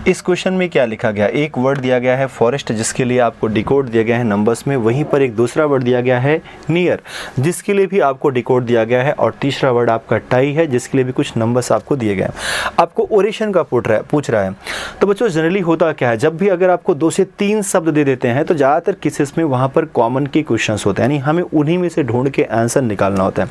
इस क्वेश्चन में क्या लिखा गया, एक वर्ड दिया गया है फॉरेस्ट जिसके लिए आपको डिकोड दिया गया है नंबर्स में, वहीं पर एक दूसरा वर्ड दिया गया है नियर जिसके लिए भी आपको डिकोड दिया गया है, और तीसरा वर्ड आपका टाई है जिसके लिए भी कुछ नंबर्स आपको दिए गए हैं। आपको ओरेशन का पूछ रहा है। तो बच्चों जनरली होता क्या है, जब भी अगर आपको 2 से 3 शब्द दे देते हैं तो ज़्यादातर केसेस में वहाँ पर कॉमन के क्वेश्चंस होते हैं, यानी हमें उन्हीं में से ढूंढ के आंसर निकालना होता है।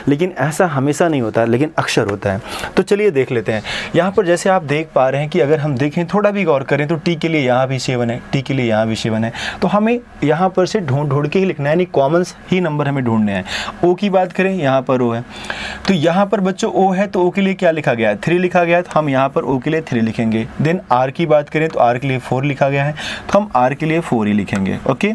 लेकिन ऐसा हमेशा नहीं होता है, लेकिन अक्सर होता है। तो चलिए देख लेते हैं। यहाँ पर जैसे आप देख पा रहे हैं कि अगर हम देखें, थोड़ा भी गौर करें तो टी के लिए यहाँ भी 7 है, टी के लिए यहाँ भी 7 है, तो हमें यहाँ पर से ढूंढ के ही लिखना है, यानी कॉमन ही नंबर हमें ढूंढने हैं। ओ की बात करें, यहाँ पर ओ है, तो यहाँ पर बच्चों ओ है, तो ओ के लिए क्या लिखा गया है, 3 लिखा गया है, तो हम यहाँ पर ओ के लिए 3 लिखेंगे। देन आर की बात करें तो आर के लिए 4 लिखा गया है, तो हम आर के लिए 4 ही लिखेंगे। ओके,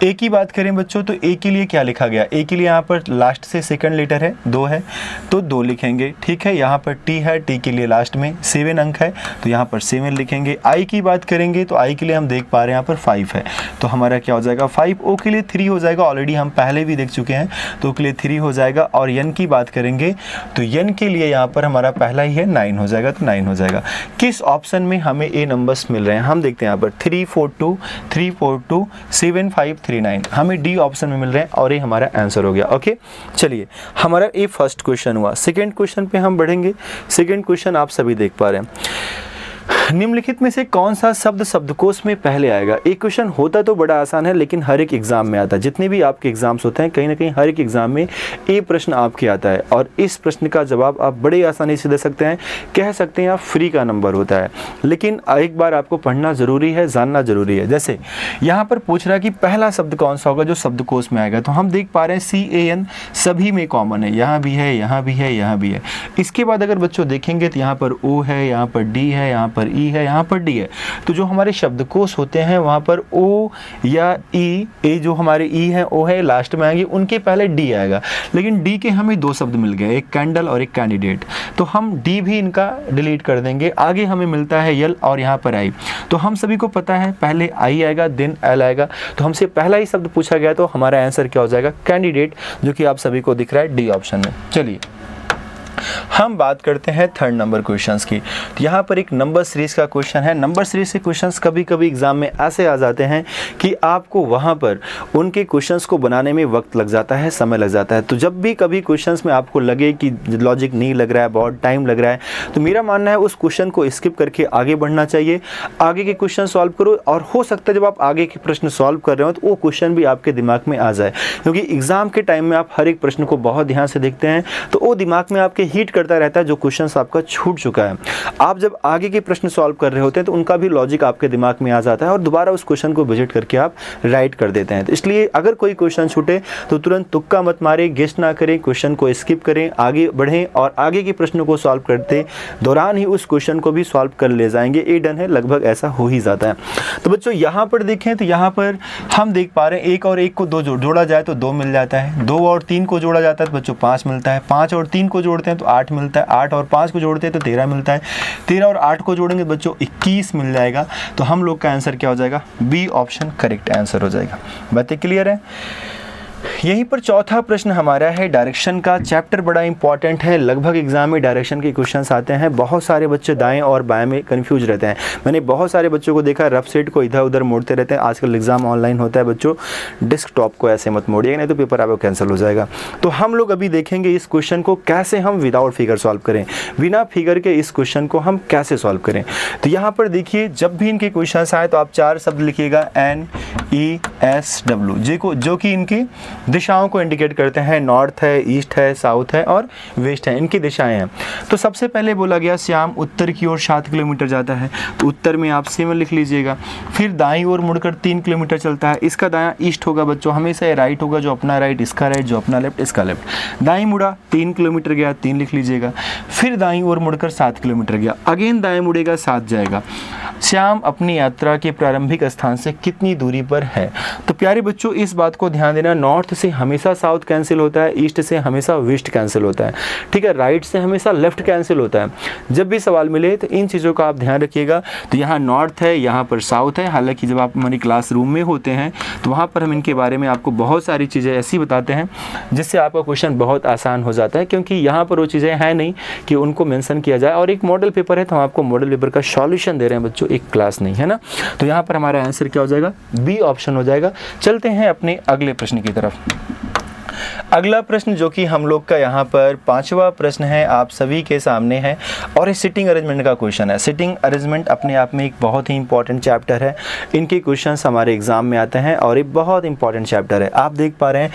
ए की बात करें बच्चों, तो ए के लिए क्या लिखा गया, ए के लिए यहाँ पर लास्ट से सेकंड लेटर है 2 है, तो 2 लिखेंगे। ठीक है, यहाँ पर टी है, टी के लिए लास्ट में 7 अंक है, तो यहाँ पर 7 लिखेंगे। आई की बात करेंगे तो आई के लिए हम देख पा रहे हैं यहाँ पर 5 है, तो हमारा क्या हो जाएगा 5। ओ के लिए 3 हो जाएगा, ऑलरेडी हम पहले भी देख चुके हैं, तो ओ के लिए 3 हो जाएगा। और एन की बात करेंगे तो एन के लिए यहाँ पर हमारा पहला ही है 9 हो जाएगा, तो 9 हो जाएगा। किस ऑप्शन में हमें ए नंबर्स मिल रहे हैं हम देखते हैं। यहाँ पर 3 4 2 3 4 2 7 5 3 9 हमें डी ऑप्शन में मिल रहे हैं और ये हमारा आंसर हो गया। ओके, चलिए हमारा ये फर्स्ट क्वेश्चन हुआ। सेकेंड क्वेश्चन पे हम बढ़ेंगे। सेकेंड क्वेश्चन आप सभी देख पा रहे हैं, निम्नलिखित में से कौन सा शब्द शब्दकोश में पहले आएगा। एक क्वेश्चन होता तो बड़ा आसान है, लेकिन हर एक एग्जाम में आता है। जितने भी आपके एग्जाम्स होते हैं कहीं ना कहीं हर एक एग्जाम में ये प्रश्न आपके आता है, और इस प्रश्न का जवाब आप बड़े आसानी से दे सकते हैं। कह सकते हैं आप फ्री का नंबर होता है, लेकिन एक बार आपको पढ़ना जरूरी है, जानना जरूरी है। जैसे यहाँ पर पूछ रहा है कि पहला शब्द कौन सा होगा जो शब्दकोश में आएगा, तो हम देख पा रहे हैं CAN सभी में कॉमन है, यहाँ भी है, यहाँ भी है, यहाँ भी है। इसके बाद अगर बच्चों देखेंगे तो यहाँ पर O है, यहाँ पर D है, यहाँ पर E है, यहाँ पर D है। तो जो हमारे शब्दकोश होते हैं वहाँ पर O या E, ए जो हमारे E है O है लास्ट में आएंगे, उनके पहले D आएगा। लेकिन D के हमें 2 शब्द मिल गए, एक कैंडल और एक कैंडिडेट, तो हम D भी इनका डिलीट कर देंगे। आगे हमें मिलता है L और यहाँ पर I, तो हम सभी को पता है पहले I आएगा देन L आएगा, तो हमसे पहला ही शब्द पूछा गया, तो हमारा आंसर क्या हो जाएगा कैंडिडेट, जो कि आप सभी को दिख रहा है डी ऑप्शन में। चलिए हम बात करते हैं थर्ड नंबर क्वेश्चंस की। तो यहाँ पर एक नंबर सीरीज का क्वेश्चन है। नंबर सीरीज के क्वेश्चंस कभी कभी एग्जाम में ऐसे आ जाते हैं कि आपको वहाँ पर उनके क्वेश्चंस को बनाने में वक्त लग जाता है, समय लग जाता है। तो जब भी कभी क्वेश्चंस में आपको लगे कि लॉजिक नहीं लग रहा है, बहुत टाइम लग रहा है, तो मेरा मानना है उस क्वेश्चन को स्किप करके आगे बढ़ना चाहिए। आगे के क्वेश्चन सॉल्व करो, और हो सकता है जब आप आगे के प्रश्न सॉल्व कर रहे हो तो वो क्वेश्चन भी आपके दिमाग में आ जाए, क्योंकि एग्जाम के टाइम में आप हर एक प्रश्न को बहुत ध्यान से देखते हैं, तो वो दिमाग में आपके हिट करता रहता है जो क्वेश्चन आपका छूट चुका है। आप जब आगे के प्रश्न सॉल्व कर रहे होते हैं तो उनका भी लॉजिक आपके दिमाग में आ जाता है और दोबारा उस क्वेश्चन को विजिट करके आप राइट कर देते हैं। तो इसलिए अगर कोई क्वेश्चन छूटे तो तुरंत तुक्का मत मारे, गेस्ट ना करें, क्वेश्चन को स्किप करें, आगे बढ़ें और आगे के प्रश्नों को सॉल्व करते दौरान ही उस क्वेश्चन को भी सॉल्व कर ले जाएंगे। ये डन है, लगभग ऐसा हो ही जाता है। तो बच्चों यहाँ पर देखें तो यहाँ पर हम देख पा रहे हैं 1 और 1 को 2 जोड़ा जाए तो 2 मिल जाता है, 2 और 3 को जोड़ा जाता है तो बच्चों 5 मिलता है, 5 और 3 को जोड़ते हैं तो 8 मिलता है, 8 और 5 को जोड़ते हैं तो 13 मिलता है, 13 और 8 को जोड़ेंगे तो बच्चों 21 मिल जाएगा। तो हम लोग का आंसर क्या हो जाएगा, बी ऑप्शन करेक्ट आंसर हो जाएगा। बातें क्लियर है। यहीं पर चौथा प्रश्न हमारा है डायरेक्शन का। चैप्टर बड़ा इंपॉर्टेंट है, लगभग एग्जाम में डायरेक्शन के क्वेश्चंस आते हैं। बहुत सारे बच्चे दाएं और बाएं में कंफ्यूज रहते हैं। मैंने बहुत सारे बच्चों को देखा रफ सेट को इधर उधर मोड़ते रहते हैं। आजकल एग्जाम ऑनलाइन होता है बच्चों, डेस्कटॉप को ऐसे मत मोड़िएगा, नहीं तो पेपर आपको कैंसिल हो जाएगा। तो हम लोग अभी देखेंगे इस क्वेश्चन को कैसे हम विदाउट फिगर सॉल्व करें, बिना फिगर के इस क्वेश्चन को हम कैसे सॉल्व करें। तो यहाँ पर देखिए जब भी इनके क्वेश्चन आए तो आप 4 शब्द लिखिएगा NESW, जो कि इनकी दिशाओं को इंडिकेट करते हैं। नॉर्थ है, ईस्ट है, साउथ है और वेस्ट है, इनकी दिशाएं हैं। तो सबसे पहले बोला गया श्याम उत्तर की ओर 7 किलोमीटर जाता है, तो उत्तर में आप 7 लिख लीजिएगा। फिर दाईं ओर मुड़कर 3 किलोमीटर चलता है, इसका दायां ईस्ट होगा बच्चों, हमेशा ये राइट होगा, जो अपना राइट इसका राइट, जो अपना लेफ्ट इसका लेफ्ट। दाईं मुड़ा 3 किलोमीटर गया, 3 लिख लीजिएगा। फिर दाईं ओर मुड़कर 7 किलोमीटर गया, अगेन दाएं मुड़ेगा 7 जाएगा। श्याम अपनी यात्रा के प्रारंभिक स्थान से कितनी दूरी पर है। तो प्यारे बच्चों इस बात को ध्यान देना, नॉर्थ से हमेशा साउथ कैंसिल होता है, ईस्ट से हमेशा वेस्ट कैंसिल होता है, ठीक है, राइट से हमेशा लेफ्ट कैंसिल होता है। जब भी सवाल मिले तो इन चीज़ों का आप ध्यान रखिएगा। तो यहाँ नॉर्थ है, यहाँ पर साउथ है। हालांकि जब आप हमारी क्लासरूम में होते हैं तो वहाँ पर हम इनके बारे में आपको बहुत सारी चीज़ें ऐसी बताते हैं जिससे आपका क्वेश्चन बहुत आसान हो जाता है, क्योंकि यहाँ पर वो चीज़ें हैं नहीं कि उनको मेंशन किया जाए। और एक मॉडल पेपर है तो हम आपको मॉडल पेपर का सॉल्यूशन दे रहे हैं बच्चों, एक क्लास नहीं, है ना। तो यहाँ पर हमारा आंसर क्या हो जाएगा, बी ऑप्शन हो जाएगा। चलते हैं अपने अगले प्रश्न की तरफ। अगला प्रश्न जो कि हम लोग का यहाँ पर 5वां प्रश्न है, आप सभी के सामने है और ये सिटिंग अरेंजमेंट का क्वेश्चन है। सिटिंग अरेंजमेंट अपने आप में एक बहुत ही इंपॉर्टेंट चैप्टर है। इनके क्वेश्चंस हमारे एग्जाम में आते हैं और ये बहुत इंपॉर्टेंट चैप्टर है। आप देख पा रहे हैं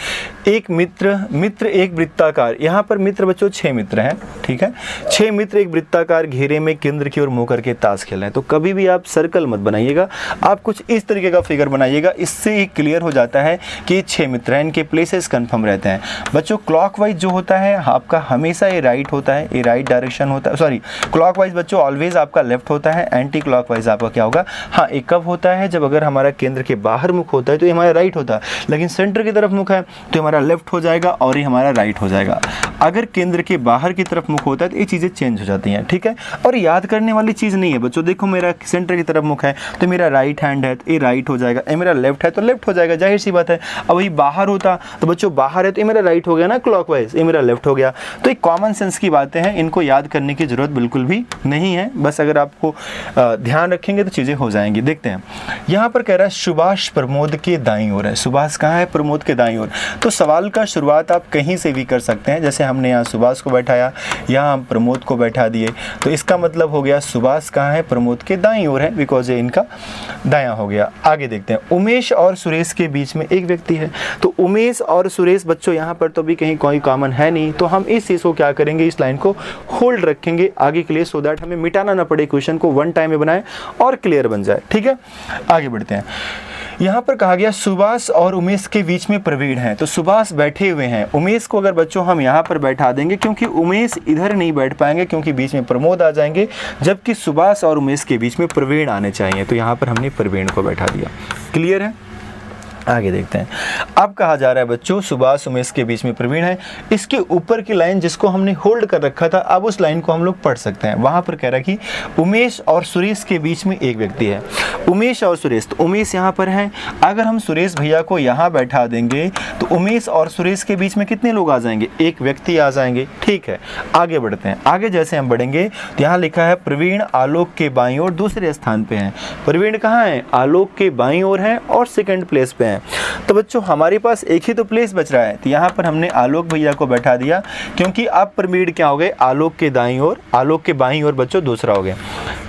एक मित्र एक वृत्ताकार, यहाँ पर मित्र बच्चों 6 मित्र हैं, ठीक है, 6 मित्र एक वृत्ताकार घेरे में केंद्र की ओर मुँह करके ताश खेल रहे हैं। तो कभी भी आप सर्कल मत बनाइएगा, आप कुछ इस तरीके का फिगर बनाइएगा। इससे ही क्लियर हो जाता है कि 6 मित्र हैं, इनके प्लेसेस कन्फर्म रहते हैं। बच्चों क्लॉकवाइज जो होता है आपका हमेशा ये राइट होता है, ये राइट डायरेक्शन होता है। सॉरी, क्लॉकवाइज बच्चों ऑलवेज आपका लेफ्ट होता है, एंटी क्लॉकवाइज आपका क्या होगा, हाँ, एक कब होता है जब अगर हमारा केंद्र के बाहर मुख होता है तो ये हमारा राइट होता है, लेकिन सेंटर की तरफ मुख है तो हमारा लेफ्ट हो जाएगा और ये हमारा राइट हो जाएगा। अगर केंद्र के बाहर की तरफ मुख होता है तो ये चीज़ें चेंज हो जाती हैं, ठीक है। और याद करने वाली चीज़ नहीं है बच्चों। देखो मेरा सेंटर की तरफ मुख है तो मेरा राइट हैंड है तो ये राइट हो जाएगा, ये मेरा लेफ्ट है तो लेफ्ट हो जाएगा, जाहिर सी बात है। अब वही बाहर होता तो बच्चों बाहर है तो ये मेरा राइट हो गया ना क्लॉकवाइज, ये मेरा लेफ्ट हो गया। तो एक कॉमन सेंस की बातें हैं, इनको याद करने की जरूरत बिल्कुल भी नहीं है। बस अगर आपको ध्यान रखेंगे तो चीज़ें हो जाएंगी। देखते हैं यहाँ पर कह रहा है सुभाष प्रमोद के दाईं ओर है। सुभाष कहाँ है, प्रमोद के दाईं ओर। तो सवाल का शुरुआत आप कहीं से भी कर सकते हैं। जैसे हमने यहाँ सुभाष को बैठाया, यहाँ हम प्रमोद को बैठा दिए, तो इसका मतलब हो गया सुभाष कहाँ है, प्रमोद के दाईं ओर है, बिकॉज ये इनका दायां हो गया। आगे देखते हैं उमेश और सुरेश के बीच में एक व्यक्ति है। तो उमेश और सुरेश बच्चों यहाँ पर तो भी कहीं कोई कॉमन है नहीं, तो हम इस चीज़ को क्या करेंगे, इस लाइन को होल्ड रखेंगे आगे के लिए, सो दैट हमें मिटाना ना पड़े, क्वेश्चन को वन टाइम में बनाए और क्लियर बन जाए, ठीक है। आगे बढ़ते हैं। यहाँ पर कहा गया सुभाष और उमेश के बीच में प्रवीण है। तो सुभाष बैठे हुए हैं, उमेश को अगर बच्चों हम यहाँ पर बैठा देंगे, क्योंकि उमेश इधर नहीं बैठ पाएंगे क्योंकि बीच में प्रमोद आ जाएंगे, जबकि सुभाष और उमेश के बीच में प्रवीण आने चाहिए। तो यहाँ पर हमने प्रवीण को बैठा दिया। क्लियर है। आगे देखते हैं। अब कहा जा रहा है बच्चों सुभाष उमेश के बीच में प्रवीण है। इसके ऊपर की लाइन जिसको हमने होल्ड कर रखा था, अब उस लाइन को हम लोग पढ़ सकते हैं। वहां पर कह रहा है कि उमेश और सुरेश के बीच में एक व्यक्ति है। उमेश और सुरेश, तो उमेश यहाँ पर है। अगर हम सुरेश भैया को यहाँ बैठा देंगे तो उमेश और सुरेश के बीच में कितने लोग आ जाएंगे, एक व्यक्ति आ जाएंगे, ठीक है। आगे बढ़ते हैं। आगे जैसे हम बढ़ेंगे तो यहाँ लिखा है प्रवीण आलोक के बाईं ओर दूसरे स्थान पे है। प्रवीण कहाँ है, आलोक के बाईं ओर है और सेकंड प्लेस पे है। तो बच्चों हमारे पास एक ही तो प्लेस बच रहा है, तो यहाँ पर हमने आलोक भैया को बैठा दिया, क्योंकि अब प्रवीण क्या हो गए, आलोक के दाईं ओर, आलोक के बाईं ओर बच्चों दूसरा हो गया।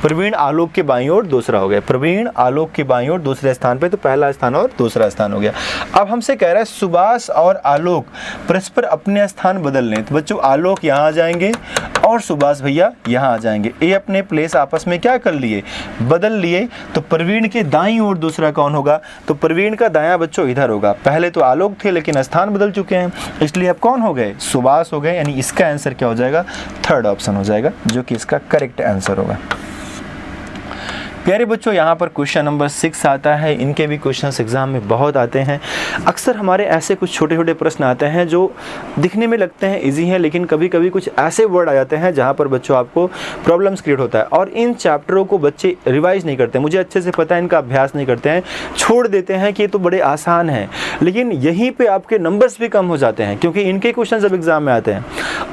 प्रवीण आलोक के बाईं ओर दूसरा हो गया, प्रवीण आलोक के बाईं ओर दूसरे स्थान पे, तो पहला स्थान और दूसरा स्थान हो गया। अब हमसे कह रहा है सुभाष और आलोक परस्पर अपने स्थान बदल लें। तो बच्चों आलोक यहाँ आ जाएंगे और सुभाष भैया यहाँ आ जाएंगे। ये अपने प्लेस आपस में क्या कर लिए, बदल लिए। तो प्रवीण के दाईं ओर दूसरा कौन होगा, तो प्रवीण का दायां बच्चों इधर होगा। पहले तो आलोक थे लेकिन स्थान बदल चुके हैं, इसलिए अब कौन हो गए, सुभाष हो गए। यानी इसका आंसर क्या हो जाएगा, थर्ड ऑप्शन हो जाएगा, जो कि इसका करेक्ट आंसर होगा। प्यारे बच्चों यहाँ पर क्वेश्चन नंबर 6 आता है। इनके भी क्वेश्चंस एग्जाम में बहुत आते हैं। अक्सर हमारे ऐसे कुछ छोटे छोटे प्रश्न आते हैं जो दिखने में लगते हैं इजी हैं, लेकिन कभी कभी कुछ ऐसे वर्ड आ जाते हैं जहाँ पर बच्चों आपको प्रॉब्लम्स क्रिएट होता है। और इन चैप्टरों को बच्चे रिवाइज नहीं करते, मुझे अच्छे से पता है, इनका अभ्यास नहीं करते हैं, छोड़ देते हैं कि ये तो बड़े आसान हैं। लेकिन यहीं पर आपके नंबर्स भी कम हो जाते हैं, क्योंकि इनके क्वेश्चन जब एग्जाम में आते हैं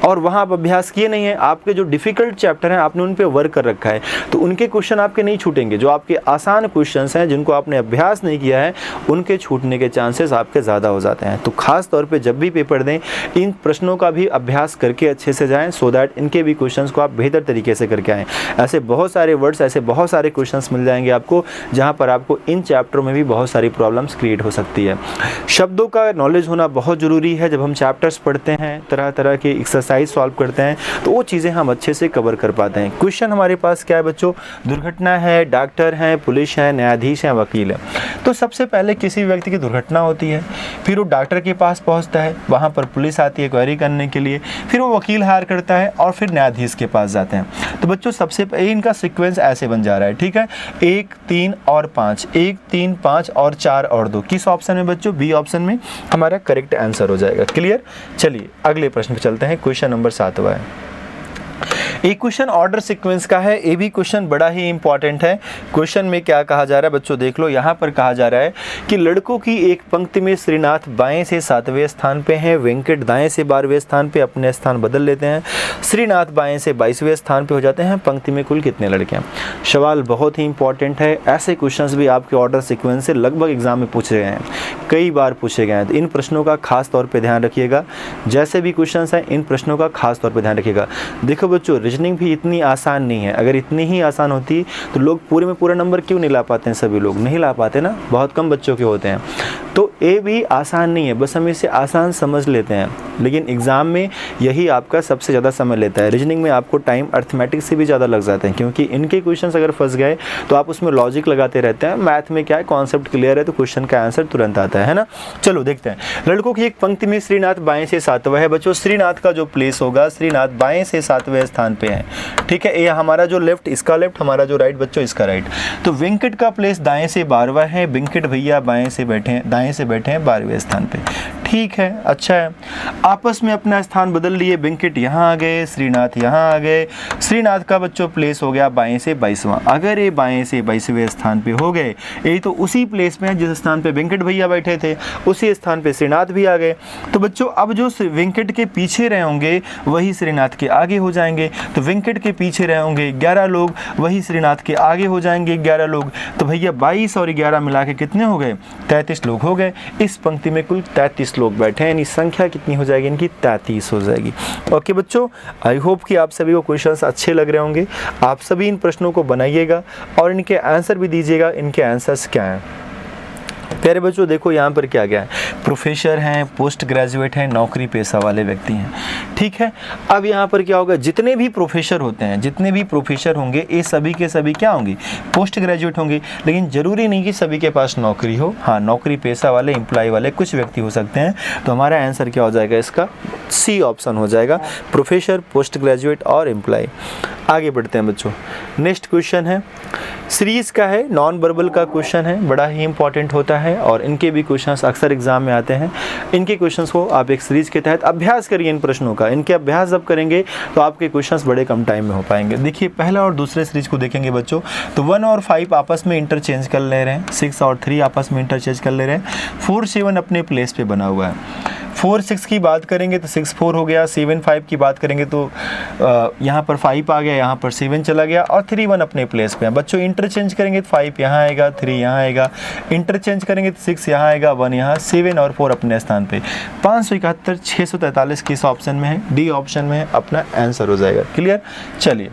और वहाँ आप अभ्यास किए नहीं है, आपके जो डिफिकल्ट चैप्टर हैं आपने उन पर वर्क कर रखा है, तो उनके क्वेश्चन आपके नहीं छूटेंगे। जो आपके आसान क्वेश्चंस हैं जिनको आपने अभ्यास नहीं किया है, उनके छूटने के चांसेस आपके ज़्यादा हो जाते हैं। तो खास तौर पे जब भी पेपर दें, इन प्रश्नों का भी अभ्यास करके अच्छे से जाएं, सो दैट इनके भी क्वेश्चंस को आप बेहतर तरीके से करके आएँ। ऐसे बहुत सारे वर्ड्स, ऐसे बहुत सारे क्वेश्चंस मिल जाएंगे आपको, जहाँ पर आपको इन चैप्टरों में भी बहुत सारी प्रॉब्लम्स क्रिएट हो सकती है। शब्दों का नॉलेज होना बहुत ज़रूरी है। जब हम चैप्टर्स पढ़ते हैं, तरह तरह के एक्सरसाइज सॉल्व करते हैं, तो वो चीज़ें हम अच्छे से कवर कर पाते हैं। क्वेश्चन हमारे पास क्या है बच्चों, दुर्घटना है, डॉक्टर हैं, पुलिस हैं, न्यायाधीश हैं, वकील हैं। तो सबसे पहले किसी व्यक्ति की दुर्घटना होती है, फिर वो डॉक्टर के पास पहुंचता है, वहाँ पर पुलिस आती है क्वेरी करने के लिए, फिर वो वकील हायर करता है और फिर न्यायाधीश के पास जाते हैं। तो बच्चों सबसे इनका सीक्वेंस ऐसे बन जा रहा है, ठीक है, 1 3 और 5, 1 3 5 और 4 और 2। किस ऑप्शन में बच्चों? बी ऑप्शन में हमारा करेक्ट आंसर हो जाएगा। क्लियर? चलिए अगले प्रश्न पे चलते हैं। क्वेश्चन नंबर 7वां है। एक क्वेश्चन ऑर्डर सीक्वेंस का है। ये भी क्वेश्चन बड़ा ही इंपॉर्टेंट है। क्वेश्चन में क्या कहा जा रहा है बच्चों, देख लो। यहाँ पर कहा जा रहा है कि लड़कों की एक पंक्ति में श्रीनाथ बाएं से 7वें स्थान पे हैं, वेंकट दाएं से 12वें स्थान पे अपने स्थान बदल लेते हैं, श्रीनाथ बाएं से 22वें स्थान पे हो जाते हैं। पंक्ति में कुल कितने लड़के हैं? सवाल बहुत ही इंपॉर्टेंट है। ऐसे क्वेश्चंस भी आपके ऑर्डर सीक्वेंस से लगभग एग्जाम में पूछे गए हैं, कई बार पूछे गए हैं। तो इन प्रश्नों का खास तौर पर ध्यान रखिएगा। जैसे भी क्वेश्चन हैं इन प्रश्नों का खास तौर पर ध्यान रखिएगा। देखो बच्चों, रीजनिंग भी इतनी आसान नहीं है। अगर इतनी ही आसान होती तो लोग पूरे में पूरा नंबर क्यों नहीं ला पाते हैं? सभी लोग नहीं ला पाते ना, बहुत कम बच्चों के होते हैं। तो ये भी आसान नहीं है, बस हम इसे आसान समझ लेते हैं, लेकिन एग्ज़ाम में यही आपका सबसे ज़्यादा समय लेता है। रीजनिंग में आपको टाइम अर्थमेटिक से भी ज़्यादा लग जाते हैं, क्योंकि इनके क्वेश्चंस अगर फंस गए तो आप उसमें लॉजिक लगाते रहते हैं। मैथ में क्या है, कॉन्सेप्ट क्लियर है तो क्वेश्चन का आंसर तुरंत आता है ना। चलो देखते हैं। लड़कों की एक पंक्ति में श्रीनाथ बाएं से 7वां है। बच्चों श्रीनाथ का जो प्लेस होगा, श्रीनाथ बाएं से 7वें स्थान पे है, ठीक है। ये हमारा जो लेफ्ट, इसका लेफ्ट, हमारा जो राइट बच्चों इसका राइट। तो वेंकट का प्लेस दाएं से 12वां है। वेंकट भैया बाएं से बैठे हैं, दाएं से बैठे हैं 12वें स्थान पे, ठीक है, अच्छा है। आपस में अपना स्थान बदल लिए, वेंकट यहाँ आ गए, श्रीनाथ यहाँ आ गए। श्रीनाथ का बच्चों प्लेस हो गया बाएं से 22वां। अगर ये बाएं से 22वें स्थान पे हो गए, ये तो उसी प्लेस में जिस स्थान पे वेंकट भैया बैठे थे उसी स्थान पे श्रीनाथ भी आ गए। तो बच्चों अब जो वेंकट के पीछे रहे होंगे वही श्रीनाथ के आगे हो जाएंगे। तो वेंकट के पीछे रहे होंगे 11 लोग, वही श्रीनाथ के आगे हो जाएंगे 11 लोग। तो भैया 22 और 11 मिला के कितने हो गए? 33 लोग हो गए। इस पंक्ति में कुल 33 लोग बैठे हैं, यानी संख्या कितनी हो जाएगी इनकी? 33 हो जाएगी। ओके बच्चों, आई होप कि आप सभी को क्वेश्चंस अच्छे लग रहे होंगे। आप सभी इन प्रश्नों को बनाइएगा और इनके आंसर भी दीजिएगा, इनके आंसर्स क्या हैं। प्यारे बच्चों देखो यहाँ पर क्या क्या है, प्रोफेसर हैं, पोस्ट ग्रेजुएट हैं, नौकरी पेशा वाले व्यक्ति हैं, ठीक है। अब यहाँ पर क्या होगा, जितने भी प्रोफेसर होते हैं, जितने भी प्रोफेसर होंगे ये सभी के सभी क्या होंगे? पोस्ट ग्रेजुएट होंगे। लेकिन ज़रूरी नहीं कि सभी के पास नौकरी हो। हाँ, नौकरी पेशा वाले, एम्प्लॉय वाले कुछ व्यक्ति हो सकते हैं। तो हमारा आंसर क्या हो जाएगा इसका? सी ऑप्शन हो जाएगा, प्रोफेसर, पोस्ट ग्रेजुएट और एम्प्लॉय। आगे बढ़ते हैं बच्चों। नेक्स्ट क्वेश्चन है सीरीज का है, नॉन वर्बल का क्वेश्चन है, बड़ा ही इंपॉर्टेंट होता है और इनके भी क्वेश्चंस अक्सर एग्जाम में आते हैं। इनके क्वेश्चंस को आप एक सीरीज के तहत अभ्यास करिए इन प्रश्नों का। इनके अभ्यास जब करेंगे तो आपके क्वेश्चंस बड़े कम टाइम में हो पाएंगे। देखिए पहला और दूसरे सीरीज को देखेंगे बच्चों, तो 1 और 5 आपस में इंटरचेंज कर ले रहे हैं, 6 और 3 आपस में इंटरचेंज कर ले रहे हैं, 4 7 अपने प्लेस पे बना हुआ है। 4 6 की बात करेंगे तो 6 4 हो गया, 7 5 की बात करेंगे तो यहाँ पर 5 आ गया, यहाँ पर 7 चला गया और 3 1 अपने प्लेस पे है। बच्चों इंटरचेंज करेंगे तो 5 यहाँ आएगा, 3 यहाँ आएगा, इंटरचेंज करेंगे तो 6 यहाँ आएगा, 1 यहाँ, 7 और 4 अपने स्थान पे। 571 643 किस ऑप्शन में है? डी ऑप्शन में है, अपना आंसर हो जाएगा। क्लियर? चलिए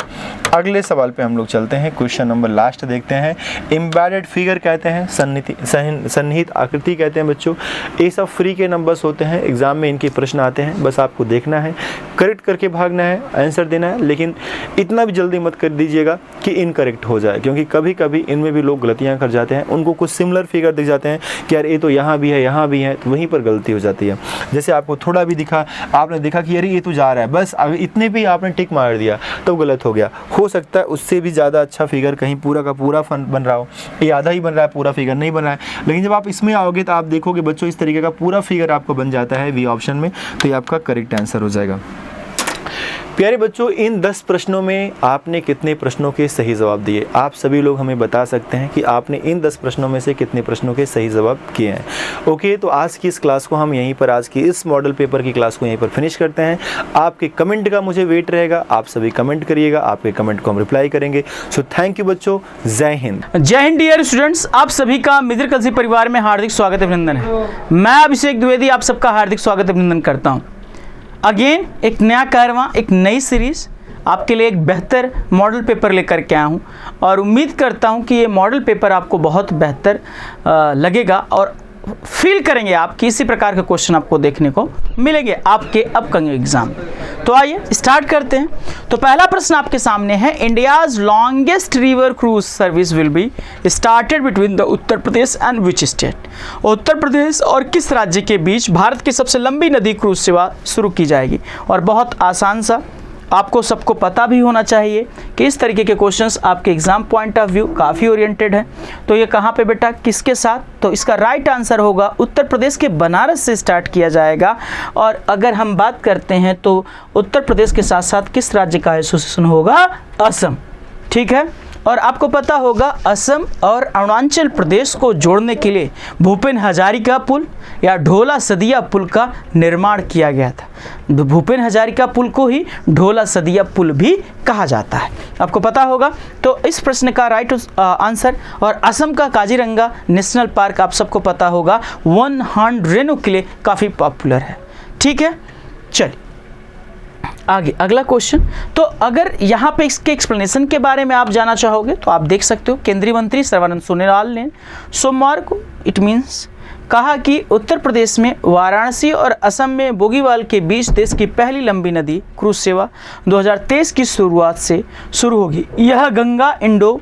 अगले सवाल पे हम लोग चलते हैं। क्वेश्चन नंबर लास्ट देखते हैं। एम्बेडेड फिगर कहते हैं, सन्निहित आकृति कहते हैं बच्चों। ये सब फ्री के नंबर्स होते हैं, एग्जाम में इनके प्रश्न आते हैं, बस आपको देखना है, करेक्ट करके भागना है, आंसर देना है। लेकिन इतना भी जल्दी मत कर दीजिएगा कि इनकरेक्ट हो जाए, क्योंकि कभी कभी इनमें भी लोग गलतियां कर जाते हैं। उनको कुछ सिमिलर फिगर दिख जाते हैं कि यार ये तो यहाँ भी है, यहाँ भी है, तो वहीं पर गलती हो जाती है। जैसे आपको थोड़ा भी दिखा, आपने देखा कि यार ये तो जा रहा है, बस अगर इतने पे आपने टिक मार दिया तो गलत हो गया। हो सकता है उससे भी ज़्यादा अच्छा फिगर कहीं पूरा का पूरा फन बन रहा हो, ये आधा ही बन रहा है, पूरा फिगर नहीं बन रहा है। लेकिन जब आप इसमें आओगे तो आप देखोगे बच्चों इस तरीके का पूरा फिगर आपको बन जाता है बी ऑप्शन में, तो ये आपका करेक्ट आंसर हो जाएगा। प्यारे बच्चों, इन 10 प्रश्नों में आपने कितने प्रश्नों के सही जवाब दिए? आप सभी लोग हमें बता सकते हैं कि आपने इन 10 प्रश्नों में से कितने प्रश्नों के सही जवाब किए हैं। ओके, तो आज की इस क्लास को हम यहीं पर, आज की इस मॉडल पेपर की क्लास को यहीं पर फिनिश करते हैं। आपके कमेंट का मुझे वेट रहेगा, आप सभी कमेंट करिएगा, आपके कमेंट को हम रिप्लाई करेंगे। सो थैंक यू बच्चों, जय हिंद। जय हिंद डियर स्टूडेंट्स, आप सभी का मित्र कलसी परिवार में हार्दिक स्वागत अभिनंदन है। मैं अभिषेक द्विवेदी आप सबका हार्दिक स्वागत अभिनंदन करता हूँ। अगेन एक नया कारवां, एक नई सीरीज़ आपके लिए एक बेहतर मॉडल पेपर लेकर के आया हूँ और उम्मीद करता हूँ कि ये मॉडल पेपर आपको बहुत बेहतर लगेगा और फील करेंगे आप कि इसी प्रकार के क्वेश्चन आपको देखने को मिलेंगे आपके अपकमिंग एग्जाम में। तो आइए स्टार्ट करते हैं। तो पहला प्रश्न आपके सामने है, India's longest river cruise service will be started between the Uttar Pradesh and which state. Uttar Pradesh और किस राज्य के बीच भारत की सबसे लंबी नदी क्रूज सेवा शुरू की जाएगी। और बहुत आसान सा, आपको सबको पता भी होना चाहिए कि इस तरीके के क्वेश्चंस आपके एग्जाम पॉइंट ऑफ व्यू काफ़ी ओरिएंटेड है। तो ये कहाँ पे बेटा, किसके साथ? तो इसका राइट आंसर होगा उत्तर प्रदेश के बनारस से स्टार्ट किया जाएगा। और अगर हम बात करते हैं तो उत्तर प्रदेश के साथ साथ किस राज्य का एसोसिएशन होगा? असम। ठीक है। और आपको पता होगा असम और अरुणाचल प्रदेश को जोड़ने के लिए भूपेन हजारिका पुल या ढोला सदिया पुल का निर्माण किया गया था। भूपेन हजारिका पुल को ही ढोला सदिया पुल भी कहा जाता है, आपको पता होगा। तो इस प्रश्न का राइट आंसर, और असम का काजीरंगा नेशनल पार्क आप सबको पता होगा वन हॉर्न रेनो के लिए काफ़ी पॉपुलर है। ठीक है, चलिए आगे अगला क्वेश्चन। तो अगर यहाँ पे इसके एक्सप्लेनेशन के बारे में आप जानना चाहोगे तो आप देख सकते हो, केंद्रीय मंत्री सर्बानंद सोनोवाल ने सोमवार को इट मीन्स कहा कि उत्तर प्रदेश में वाराणसी और असम में बोगीवाल के बीच देश की पहली लंबी नदी क्रूज सेवा 2023 की शुरुआत से शुरू होगी। यह Ganga Indo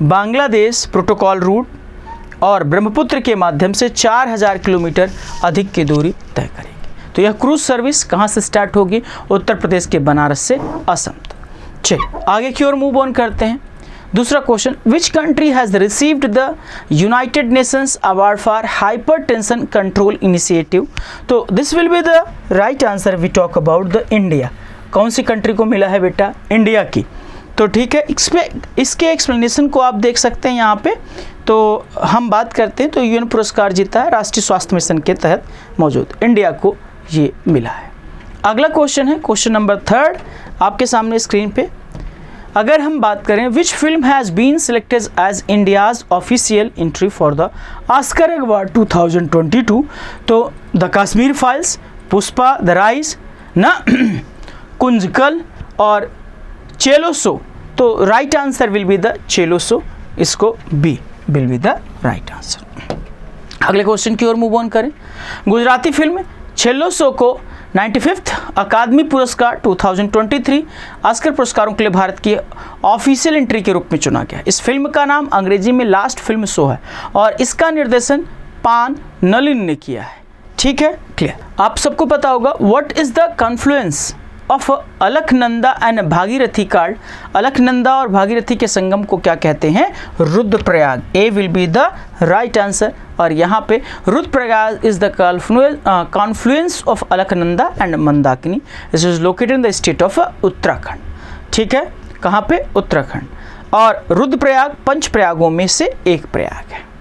Bangladesh protocol root और ब्रह्मपुत्र के माध्यम से 4000 किलोमीटर अधिक की दूरी तय करेगी। तो यह क्रूज सर्विस कहाँ से स्टार्ट होगी? उत्तर प्रदेश के बनारस से असम तक। चलिए आगे की ओर मूव ऑन करते हैं। दूसरा question, which country has received the United Nations award for hyper tension control initiative. तो this will be the right answer. We talk about the India. कौन सी कंट्री को मिला है बेटा? इंडिया की। तो ठीक है, इसके एक्सप्लेनेशन को आप देख सकते हैं यहाँ पे। तो हम बात करते हैं तो यूएन पुरस्कार जीता है राष्ट्रीय स्वास्थ्य मिशन के तहत मौजूद, इंडिया को ये मिला है। अगला क्वेश्चन है क्वेश्चन नंबर 3 आपके सामने स्क्रीन पे। अगर हम बात करें, which film has been selected as India's official entry for the Oscar award 2022। तो the Kashmir files, Pushpa, the rise, ना कुंजकल और चेलोसो। तो right answer will be the Chhello Show, इसको B will be the right answer. अगले क्वेश्चन की ओर मूव ऑन करें। गुजराती फिल्म चेलोसो को 95th अकादमी पुरस्कार 2023 ऑस्कर पुरस्कारों के लिए भारत की ऑफिशियल एंट्री के रूप में चुना गया। इस फिल्म का नाम अंग्रेजी में लास्ट फिल्म शो है और इसका निर्देशन पान नलिन ने किया है। ठीक है, क्लियर। आप सबको पता होगा what is the confluence of Alaknanda and Bhagirathi कार्ड। अलकनंदा और भागीरथी के संगम को क्या कहते हैं? Rudraprayag. A will be the right answer. और यहाँ पे Rudraprayag is the confluence of Alaknanda and Mandakini. This is located in the state of Uttarakhand. ठीक है, कहाँ पे? उत्तराखंड। और रुद्रप्रयाग पंचप्रयागों में से एक प्रयाग है।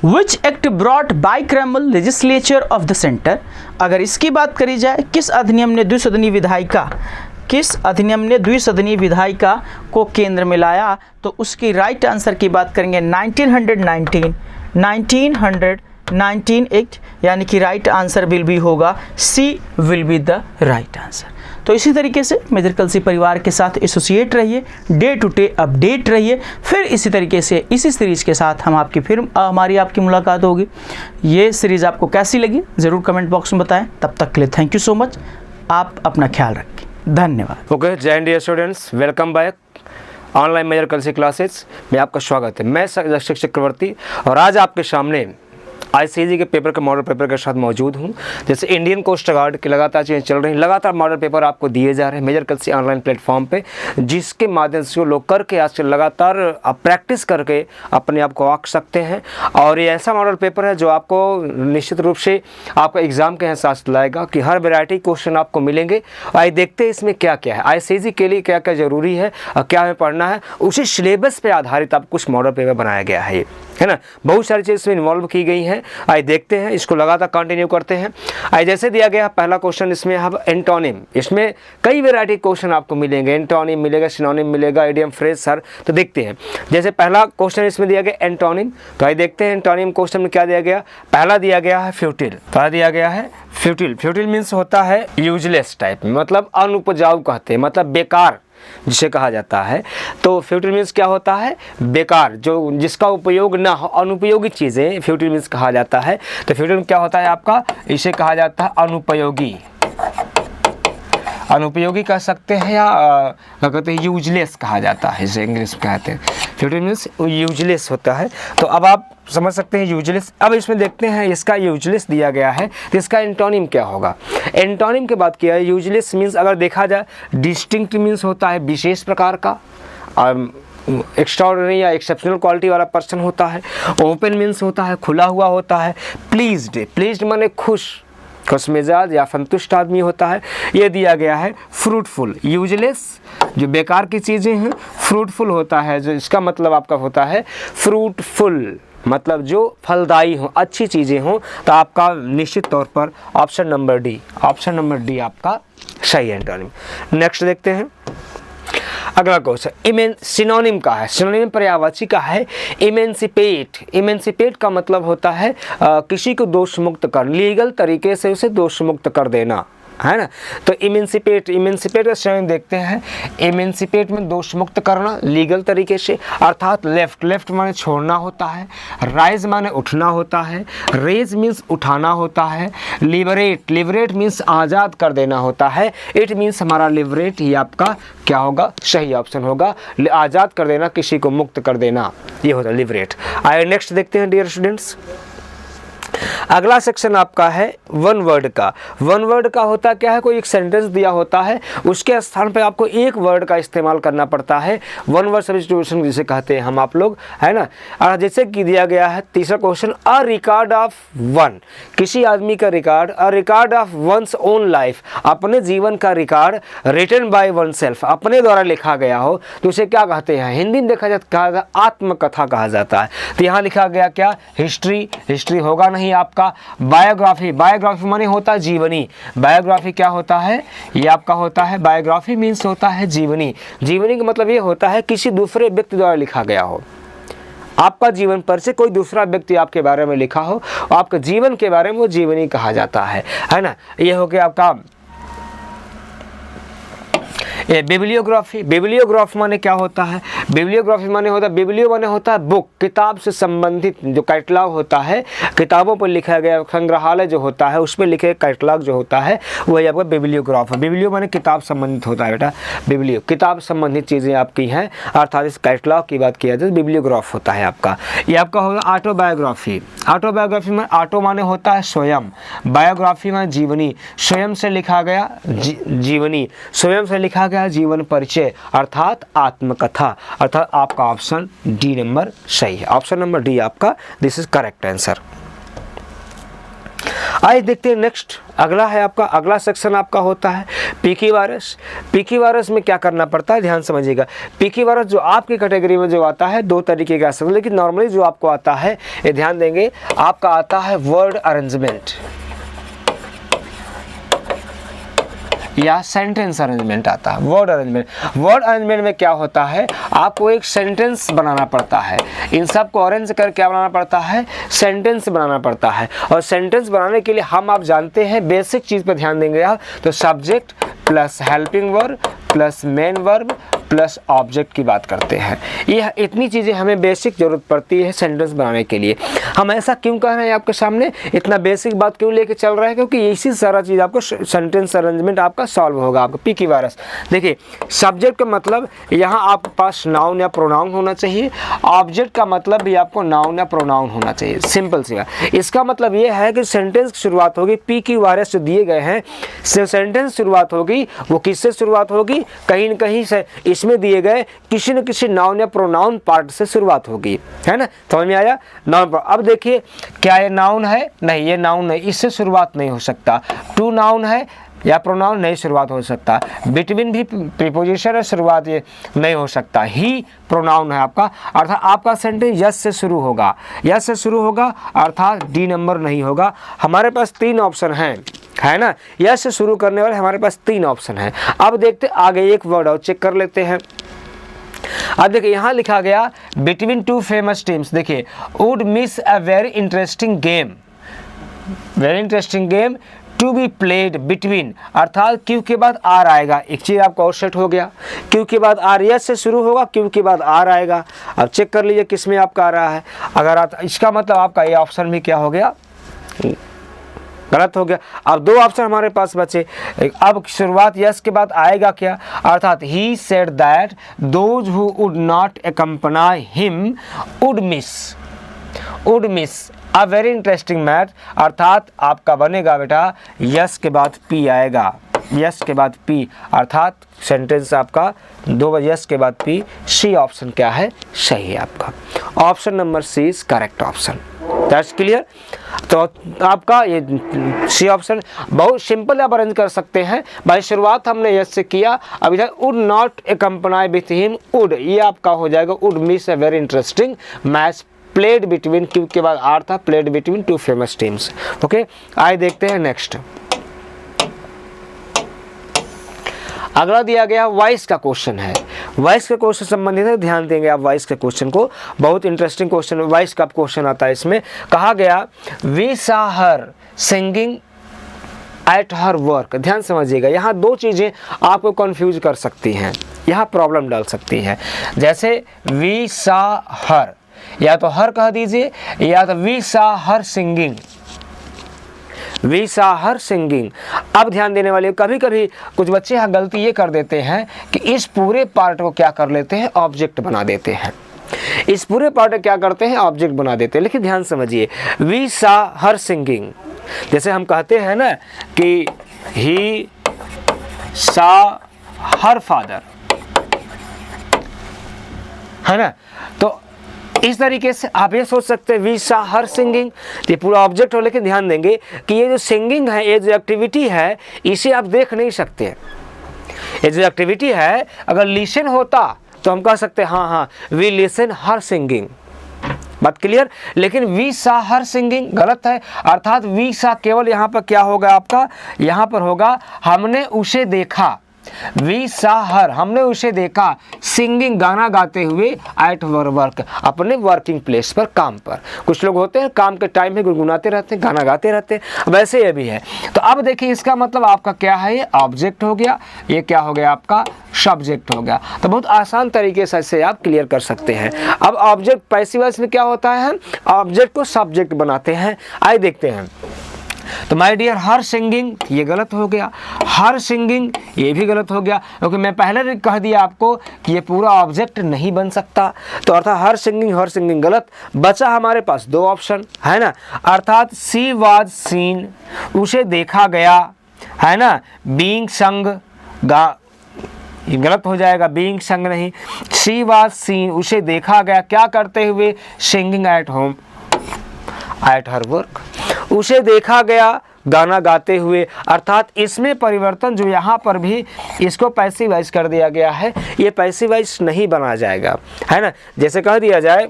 Which act brought bicameral legislature of the center? अगर इसकी बात करी जाए, किस अधिनियम ने द्विसदनीय विधायिका को केंद्र में लाया? तो उसकी राइट आंसर की बात करेंगे 1919 एक्ट, यानी कि राइट आंसर विल बी होगा C will be the right answer. तो इसी तरीके से मेजर कलसी परिवार के साथ एसोसिएट रहिए, डे टू डे अपडेट रहिए। फिर इसी तरीके से इसी सीरीज़ के साथ हमारी आपकी मुलाकात होगी। ये सीरीज़ आपको कैसी लगी ज़रूर कमेंट बॉक्स में बताएं। तब तक के लिए थैंक यू सो मच। आप अपना ख्याल रखें, धन्यवाद। Okay, Jai Hind dear students, welcome back online major Kalsi classes में आपका स्वागत है। मैं शिक्षक चक्रवर्ती और आज आपके सामने आईसीएसई के पेपर के मॉडल पेपर के साथ मौजूद हूं। जैसे इंडियन कोस्ट गार्ड की लगातार चीज़ें चल रही हैं, लगातार मॉडल पेपर आपको दिए जा रहे हैं मेजर कलसी ऑनलाइन प्लेटफॉर्म पे, जिसके माध्यम से लोग करके आज लगातार प्रैक्टिस करके अपने आप को आंक सकते हैं। और ये ऐसा मॉडल पेपर है जो आपको निश्चित रूप से आपका एग्जाम के एहसास दिलाएगा कि हर वैरायटी क्वेश्चन आपको मिलेंगे। आइए देखते हैं इसमें क्या क्या है, आईसीएसई के लिए क्या क्या ज़रूरी है और क्या हमें पढ़ना है। उसी सिलेबस पर आधारित आपको कुछ मॉडल पेपर बनाया गया है, है ना। बहुत सारी चीज़ इसमें इन्वॉल्व की गई हैं। आइए देखते हैं, इसको लगातार कंटिन्यू करते हैं। आइए जैसे दिया गया पहला क्वेश्चन, इसमें अब एंटोनिम, इसमें कई वैरायटी क्वेश्चन आपको मिलेंगे। एंटोनिम मिलेगा, सिनोनिम मिलेगा, इडियम फ्रेज सर। तो देखते हैं, जैसे पहला क्वेश्चन इसमें दिया गया एंटोनिम। तो आइए देखते हैं एंटोनिम क्वेश्चन में क्या दिया गया। पहला दिया गया है फ्यूटिल। पहला दिया गया है फ्यूटिल। फ्यूटिल मीन्स होता है यूजलेस टाइप में, मतलब अनुपजाऊ कहते हैं, मतलब बेकार, जिसे कहा जाता है। तो फ्यूटिल मीन्स क्या होता है? बेकार, जो जिसका उपयोग ना हो, अनुपयोगी चीज़ें फ्यूटिल मीन्स कहा जाता है। तो फ्यूटिल क्या होता है आपका? इसे कहा जाता है अनुपयोगी, अनुपयोगी कह सकते हैं, या क्या कहते हैं, यूजलेस कहा जाता है, इसे इंग्लिश में कहते हैं। फ्यूटिल मीन्स यूजलेस होता है। तो अब आप समझ सकते हैं यूजलेस। अब इसमें देखते हैं, इसका यूजलेस दिया गया है तो इसका एंटोनिम क्या होगा। एंटोनिम की बात किया है, यूजलेस मीन्स अगर देखा जाए डिस्टिंक्ट मीन्स होता है विशेष प्रकार का, और एक्स्ट्राऑर्डिनरी या एक्सेप्शनल क्वालिटी वाला पर्सन होता है। ओपन मीन्स होता है खुला हुआ होता है। प्लीज्ड, प्लीज्ड माने खुश, खुशमिजाज या संतुष्ट आदमी होता है। ये दिया गया है। फ्रूटफुल, यूजलेस जो बेकार की चीज़ें हैं, फ्रूटफुल होता है, जो इसका मतलब आपका होता है फ्रूटफुल, मतलब जो फलदायी हो, अच्छी चीज़ें हों। तो आपका निश्चित तौर पर option number D, option number D आपका सही एंटोनिम। नेक्स्ट देखते हैं अगला क्वेश्चन। सिनोनिम का है, सिनोनिम पर्यायवाची का है इमेंसिपेट। इमेंसिपेट का मतलब होता है किसी को दोष मुक्त कर, लीगल तरीके से उसे दोष मुक्त कर देना, है ना। तो इमेंसिपेट, इमेंसिपेट का सिनोनिम देखते हैं। इमेंसिपेट में दोष मुक्त करना लीगल तरीके से, अर्थात लेफ्ट, लेफ्ट माने छोड़ना होता है, राइज माने उठना होता है, रेज मीन्स उठाना होता है, लिबरेट, लिबरेट मीन्स आज़ाद कर देना होता है। इट मीन्स हमारा लिबरेट ही आपका क्या होगा? सही ऑप्शन होगा। आज़ाद कर देना, किसी को मुक्त कर देना, ये होता है लिबरेट। आइए नेक्स्ट देखते हैं डियर स्टूडेंट्स। अगला सेक्शन आपका है वन वर्ड का। वन वर्ड का होता क्या है? कोई एक सेंटेंस दिया होता है, उसके स्थान पे आपको एक वर्ड का इस्तेमाल करना पड़ता है। वन वर्ड सब्स्टिट्यूशन जिसे कहते हैं हम आप लोग, है ना। और जैसे कि दिया गया है तीसरा question, a record of one, किसी आदमी का record, a record of one's own life, अपने जीवन का record, written by oneself, अपने द्वारा लिखा गया हो, तो उसे क्या कहते हैं? हिंदी में देखा जाता है आत्मकथा कहा जाता है। तो यहाँ लिखा गया क्या? हिस्ट्री, हिस्ट्री होगा नहीं आपका। बायोग्राफी, बायोग्राफी माने होता है जीवनी, बायोग्राफी क्या होता है? ये आपका होता है बायोग्राफी मीन्स होता है जीवनी। जीवनी का मतलब ये होता है किसी दूसरे व्यक्ति द्वारा लिखा गया हो, आपका जीवन पर से कोई दूसरा व्यक्ति आपके बारे में लिखा हो, आपके जीवन के बारे में वो जीवनी कहा जाता है ना। ये हो गया आपका बिब्लियोग्राफी। बिब्लियोग्राफी माने क्या होता है? बिब्लियोग्राफी माने होता है, बिब्लियो माने होता है बुक, किताब से संबंधित जो कैटलॉग होता है, किताबों पर लिखा गया संग्रहालय जो होता है उसमें लिखे कैटलॉग जो होता है वही आपका बिब्लियोग्राफ है। बिब्लियो माने किताब संबंधित होता है बेटा, बिब्लियो किताब संबंधित चीज़ें आपकी हैं, अर्थात इस कैटलॉग की बात किया जाए तो बिब्लियोग्राफ होता है आपका। ये आपका होगा ऑटोबायोग्राफी। ऑटोबायोग्राफी में ऑटो माने होता है स्वयं, बायोग्राफी में जीवनी, स्वयं से लिखा गया जीवनी, स्वयं से लिखा गया जीवन परिचय अर्थात आत्मकथा, अर्थात आपका ऑप्शन डी नंबर सही है। ऑप्शन नंबर डी आपका दिस इज करेक्ट आंसर। आइए देखते हैं नेक्स्ट। अगला है आपका, अगला सेक्शन आपका होता है पीकी वायरस। पीकी वायरस में क्या करना पड़ता है ध्यान समझिएगा। पीकी वायरस जो आपकी कैटेगरी में जो आता है दो तरीके का, लेकिन नॉर्मली जो आपको आता है ये ध्यान देंगे, आपका आता है वर्ड अरेंजमेंट या सेंटेंस अरेंजमेंट आता है। वर्ड अरेंजमेंट, वर्ड अरेंजमेंट में क्या होता है? आपको एक सेंटेंस बनाना पड़ता है, इन सब को अरेंज कर क्या बनाना पड़ता है? सेंटेंस बनाना पड़ता है। और सेंटेंस बनाने के लिए हम आप जानते हैं बेसिक चीज़ पर ध्यान देंगे आप, तो subject plus helping verb plus main verb plus object की बात करते हैं। यह इतनी चीज़ें हमें बेसिक ज़रूरत पड़ती है सेंटेंस बनाने के लिए। हम ऐसा क्यों कह रहे हैं आपके सामने, इतना बेसिक बात क्यों लेके चल रहा है? क्योंकि इसी सारा चीज़ आपको सेंटेंस अरेंजमेंट आपका सॉल्व होगा आपका पीकी वायरस। देखिए सब्जेक्ट का मतलब यहाँ आपके पास नाउन या प्रोनाउन होना चाहिए, ऑब्जेक्ट का मतलब भी आपको नाउन या प्रोनाउन होना चाहिए, सिंपल सी बात। इसका मतलब ये है कि सेंटेंस की शुरुआत होगी, पीकी वायरस जो दिए गए हैं सेंटेंस शुरुआत होगी वो किससे शुरुआत होगी? कहीं न कहीं से इसमें दिए गए किसी न किसी नाउन या प्रोनाउन पार्ट से शुरुआत होगी, है ना। समझ में आया? नाउन। अब देखिए क्या ये नाउन है? नहीं, ये नाउन नहीं, इससे शुरुआत नहीं हो सकता। टू नाउन है या प्रोनाउन नहीं शुरुआत हो सकता। बिटवीन भी प्रीपोजिशन है, शुरुआत ये नहीं हो सकता। ही प्रोनाउन है आपका, अर्थात आपका सेंटेंस यस से शुरू होगा, यस से शुरू होगा अर्थात डी नंबर नहीं होगा। हमारे पास तीन ऑप्शन हैं, है ना, यस से शुरू करने वाले हमारे पास तीन ऑप्शन हैं। अब देखते आगे एक वर्ड और चेक कर लेते हैं। अब देखिए यहाँ लिखा गया बिटवीन टू फेमस टीम्स। देखिए would miss a very interesting game, very interesting game to be played between, अर्थात क्यू के बाद आर आएगा। एक चीज़ आपका और सेट हो गया, क्यू के बाद आर यस से शुरू होगा, क्यू के बाद आर आएगा। अब चेक कर लीजिए किस में आपका आ रहा है। अगर आप, इसका मतलब आपका ये ऑप्शन भी क्या हो गया, गलत हो गया। अब दो ऑप्शन हमारे पास बचे। अब शुरुआत यस के बाद आएगा क्या, अर्थात he said that those who would not accompany him would miss a very interesting match, अर्थात आपका बनेगा बेटा यस के बाद पी आएगा, यस के बाद पी, अर्थात सेंटेंस आपका दो यस के बाद पी। सी ऑप्शन क्या है, सही है आपका। Option number C is correct option. That's clear. तो आपका ये सी ऑप्शन बहुत सिंपल आप अरेंज कर सकते हैं। भाई शुरुआत हमने यस से किया, अब इधर would not accompany with him, would ये आपका हो जाएगा would miss a very interesting match played between, Q के बाद आर था, played between two famous teams. Okay, आइए देखते हैं नेक्स्ट। अगला दिया गया वॉइस का क्वेश्चन है। वॉइस के क्वेश्चन संबंधित है, ध्यान देंगे आप वॉइस के क्वेश्चन को, बहुत इंटरेस्टिंग क्वेश्चन वॉइस का क्वेश्चन आता है। इसमें कहा गया we saw her singing at her work. ध्यान समझिएगा, यहाँ दो चीज़ें आपको कंफ्यूज कर सकती हैं, यहाँ प्रॉब्लम डाल सकती है। जैसे वी सा हर, या तो हर कह दीजिए, या तो we saw her singing, we saw her singing. अब ध्यान देने वाले, कभी कभी कुछ बच्चे यहाँ गलती ये कर देते हैं कि इस पूरे पार्ट को क्या कर लेते हैं, ऑब्जेक्ट बना देते हैं। इस पूरे पार्ट को क्या करते हैं, ऑब्जेक्ट बना देते हैं। लेकिन ध्यान समझिए, वी सा हर सिंगिंग, जैसे हम कहते हैं ना कि ही सा हर फादर, है ना, तो इस तरीके से आप ये सोच सकते हैं वी सा हर सिंगिंग, ये पूरा ऑब्जेक्ट हो। लेकिन ध्यान देंगे कि ये जो सिंगिंग है, ये जो एक्टिविटी है, इसे आप देख नहीं सकते। ये जो एक्टिविटी है, अगर लिसन होता तो हम कह सकते हैं हाँ वी लिसन हर सिंगिंग, बात क्लियर। लेकिन वी सा हर सिंगिंग गलत है, अर्थात वी सा केवल यहाँ पर क्या होगा आपका, यहाँ पर होगा हमने उसे देखा। वी सा हर, हमने उसे देखा, सिंगिंग गाना गाते हुए एट वर्क, अपने वर्किंग प्लेस पर, काम पर। कुछ लोग होते हैं काम के टाइम में गुनगुनाते रहते हैं, गाना गाते रहते हैं, वैसे ये भी है। तो अब देखिए इसका मतलब आपका क्या है, ये ऑब्जेक्ट हो गया, ये क्या हो गया आपका सब्जेक्ट हो गया। तो बहुत आसान तरीके से इसे आप क्लियर कर सकते हैं। अब ऑब्जेक्ट पैसिव वॉइस में क्या होता है, ऑब्जेक्ट को सब्जेक्ट बनाते हैं। आइए देखते हैं। तो माय डियर हर सिंगिंग, ये गलत हो गया, हर सिंगिंग ये भी गलत हो गया, क्योंकि मैं पहले कह दिया आपको कि ये पूरा ऑब्जेक्ट नहीं बन सकता। तो अर्थात हर सिंगिंग गलत। बचा हमारे पास दो ऑप्शन, है ना, अर्थात सी वाज सीन, उसे देखा गया, है ना, बीइंग संग, ये गलत हो जाएगा, बीइंग संग नहीं, सी वाज सीन, उसे देखा गया क्या करते हुए, singing at home at her work, उसे देखा गया गाना गाते हुए। अर्थात इसमें परिवर्तन जो यहाँ पर भी इसको पैसिव वॉइस कर दिया गया है, ये पैसिव वॉइस नहीं बना जाएगा, है ना। जैसे कह दिया जाए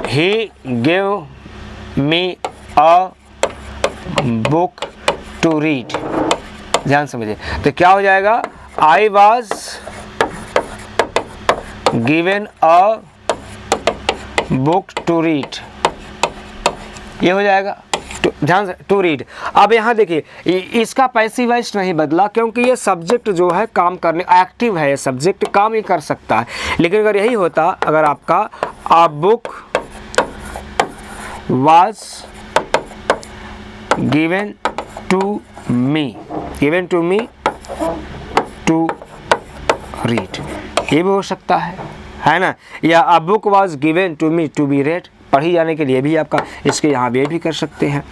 he give me a book to read, ध्यान समझिए, तो क्या हो जाएगा, I was given a book to read, ये हो जाएगा, ध्यान से, टू रीड। अब यहाँ देखिए इसका पैसिव वॉइस नहीं बदला, क्योंकि ये सब्जेक्ट जो है काम करने, एक्टिव है, ये सब्जेक्ट काम ही कर सकता है। लेकिन अगर यही होता, अगर आपका a book was given to me to read, ये भी हो सकता है ना, या a book was given to me to be read, पढ़ी जाने के लिए भी आपका इसके यहाँ भी कर सकते हैं,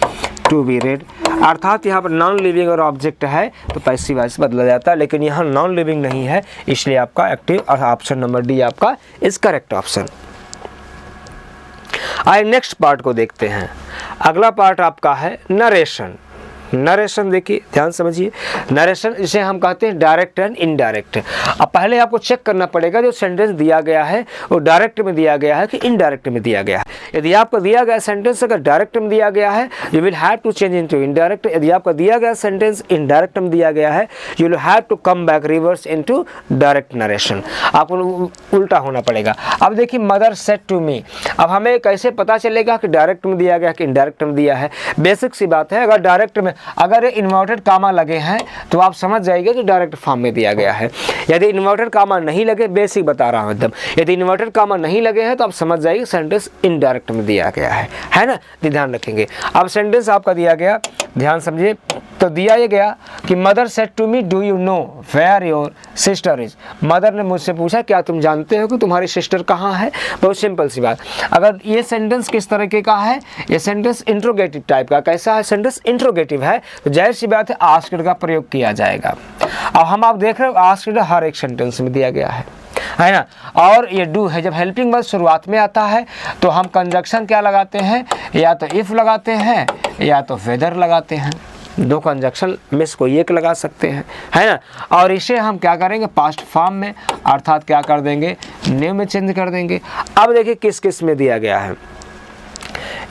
टू बी रेड। अर्थात यहाँ पर नॉन लिविंग और ऑब्जेक्ट है तो पैसिव वॉइस बदला जाता है, लेकिन यहाँ नॉन लिविंग नहीं है, इसलिए आपका एक्टिव, और ऑप्शन नंबर डी आपका इज करेक्ट ऑप्शन। आइए नेक्स्ट पार्ट को देखते हैं। अगला पार्ट आपका है नरेशन। नरेशन देखिए, ध्यान समझिए। नरेशन इसे हम कहते हैं डायरेक्ट एंड इनडायरेक्ट। अब पहले आपको चेक करना पड़ेगा जो सेंटेंस दिया गया है वो डायरेक्ट में दिया गया है कि इनडायरेक्ट में दिया गया है। यदि आपको दिया गया सेंटेंस अगर डायरेक्ट में दिया गया है you will have to change into indirect. यदि आपका दिया गया सेंटेंस इनडायरेक्ट में दिया गया है you will have to come back reverse into direct narration. आपको उल्टा होना पड़ेगा। अब देखिए मदर सेड टू मी, अब हमें कैसे पता चलेगा कि डायरेक्ट में दिया गया कि इनडायरेक्ट में दिया है? बेसिक सी बात है, अगर डायरेक्ट में अगर इन्वर्टेड कामा लगे हैं तो आप समझ जाइए कि डायरेक्ट फॉर्म में दिया गया है। यदि इन्वर्टेड कामा नहीं लगे, बेसिक बता रहा हूं एकदम, यदि इन्वर्टेड कामा नहीं लगे हैं तो आप समझ जाइए सेंटेंस इनडायरेक्ट में दिया गया है ना, ध्यान रखेंगे। अब सेंटेंस आपका दिया गया, ध्यान समझिए, तो दिया ये गया कि mother said to me do you know where your sister is. Mother ने मुझसे पूछा क्या तुम जानते हो कि तुम्हारी सिस्टर कहाँ है? बहुत सिंपल सी बात। अगर ये सेंटेंस किस तरीके का है, ये सेंटेंस इंट्रोगेटिव टाइप का, कैसा है सेंटेंस? इंट्रोगेटिव है, तो जाहिर सी बात है आस्क्ड का प्रयोग किया जाएगा। अब हम आप देख रहे हो आस्क्ड हर एक सेंटेंस में दिया गया है ना। और ये डू है, जब हेल्पिंग वर्ब शुरुआत में आता है तो हम कंजक्शन क्या लगाते हैं? या तो इफ लगाते हैं या तो वेदर लगाते हैं। दो कंजक्शन में से कोई एक लगा सकते हैं, है ना। और इसे हम क्या करेंगे? पास्ट फॉर्म में, अर्थात क्या कर देंगे? न्यू में चेंज कर देंगे। अब देखिए किस किस में दिया गया है।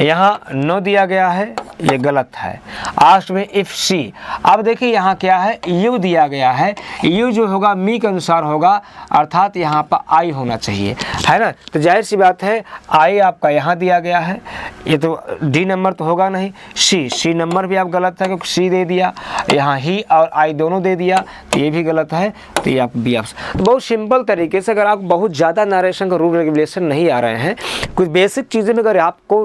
यहाँ नो दिया गया है, ये गलत है। आस्ट में इफ शी। अब देखिए यहाँ क्या है? यू दिया गया है। यू जो होगा मी के अनुसार होगा, अर्थात यहाँ पर आई होना चाहिए, है ना। तो जाहिर सी बात है आई आपका यहाँ दिया गया है, ये तो डी नंबर तो होगा नहीं। शी नंबर भी आप गलत है क्योंकि शी दे दिया। यहाँ ही और आई दोनों दे दिया तो ये भी गलत है, तो ये आप बी ऑप्शन। बहुत सिंपल तरीके से, अगर आप बहुत ज़्यादा नरेशन का रूल रेगुलेशन नहीं आ रहे हैं, कुछ बेसिक चीज़ें में अगर आपको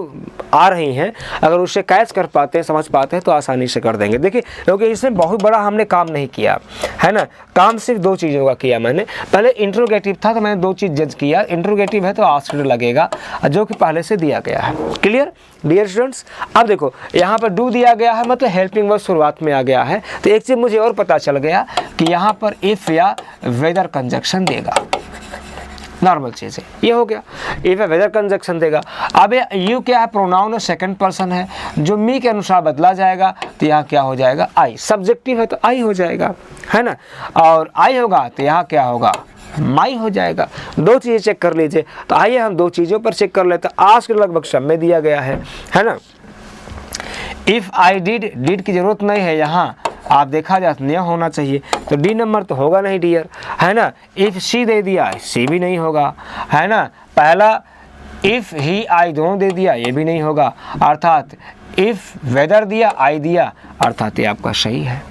आ रही हैं, अगर उसे कैच कर पाते हैं, समझ पाते हैं तो आसानी से कर देंगे। देखिए क्योंकि इसमें बहुत बड़ा हमने काम नहीं किया है ना, काम सिर्फ दो चीज़ों का किया मैंने। पहले इंट्रोगेटिव था तो मैंने दो चीज़ जज किया, इंट्रोगेटिव है तो आस्क्ड लगेगा जो कि पहले से दिया गया है। Clear dear students? अब देखो यहाँ पर डू दिया गया है, मतलब हेल्पिंग वर्ब शुरुआत में आ गया है, तो एक चीज़ मुझे और पता चल गया कि यहाँ पर इफ या वेदर कंजक्शन देगा। नॉर्मल चीज़ है, ये हो गया। इफ वेदर कंजक्शन देगा। अब यू क्या है? प्रोनाउन और सेकंड पर्सन है जो मी के अनुसार बदला जाएगा, तो यहाँ क्या हो जाएगा? आई। सब्जेक्टिव है तो आई हो जाएगा, है ना। और आई होगा तो यहाँ क्या होगा? माई हो जाएगा। दो चीज़ें चेक कर लीजिए। तो आइए हम दो चीज़ों पर चेक कर लेते हैं। आस्क्ड लगभग सब में दिया गया है ना। इफ़ आई डिड की जरूरत नहीं है, यहाँ आप देखा जाए तो नहीं होना चाहिए, तो डी नंबर तो होगा नहीं डियर, है ना। इफ़ सी दे दिया, सी भी नहीं होगा, है ना। पहला इफ़ ही आई दोनों दे दिया, ये भी नहीं होगा, अर्थात इफ़ वेदर दिया आई दिया, अर्थात ये आपका सही है।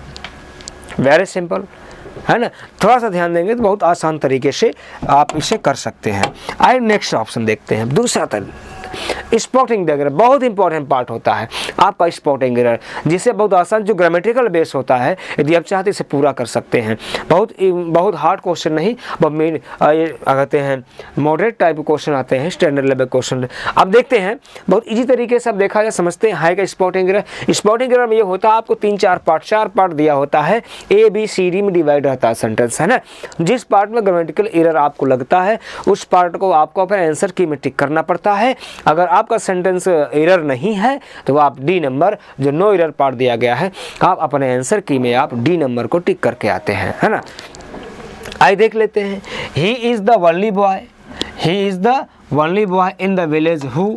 वेरी सिंपल, है ना। थोड़ा सा ध्यान देंगे तो बहुत आसान तरीके से आप इसे कर सकते हैं। आइए नेक्स्ट ऑप्शन देखते हैं। दूसरा तरीका स्पॉटिंग एरर, बहुत इंपॉर्टेंट पार्ट होता है आपका स्पॉटिंग एरर, जिसे बहुत आसान जो ग्रामेटिकल बेस होता है, यदि आप चाहते इसे पूरा कर सकते हैं। बहुत हार्ड क्वेश्चन नहीं, बहुत कहते हैं मॉडरेट टाइप के क्वेश्चन आते हैं, स्टैंडर्ड लेवल क्वेश्चन। अब देखते हैं बहुत इजी तरीके से, अब देखा जाए समझते हैं हाई का स्पॉटिंग एरर। स्पॉटिंग एरर में ये होता है आपको चार पार्ट दिया होता है, ABCD में डिवाइड रहता है सेंटेंस, है ना। जिस पार्ट में ग्रामेटिकल एरर आपको लगता है उस पार्ट को आपको अपने आंसर की में टिक करना पड़ता है। अगर आपका सेंटेंस एरर नहीं है तो आप डी नंबर, जो नो एरर पार्ट दिया गया है, आप अपने आंसर की में आप डी नंबर को टिक करके आते हैं, है ना। आइए देख लेते हैं। He is the only boy, he is the only boy in the village who,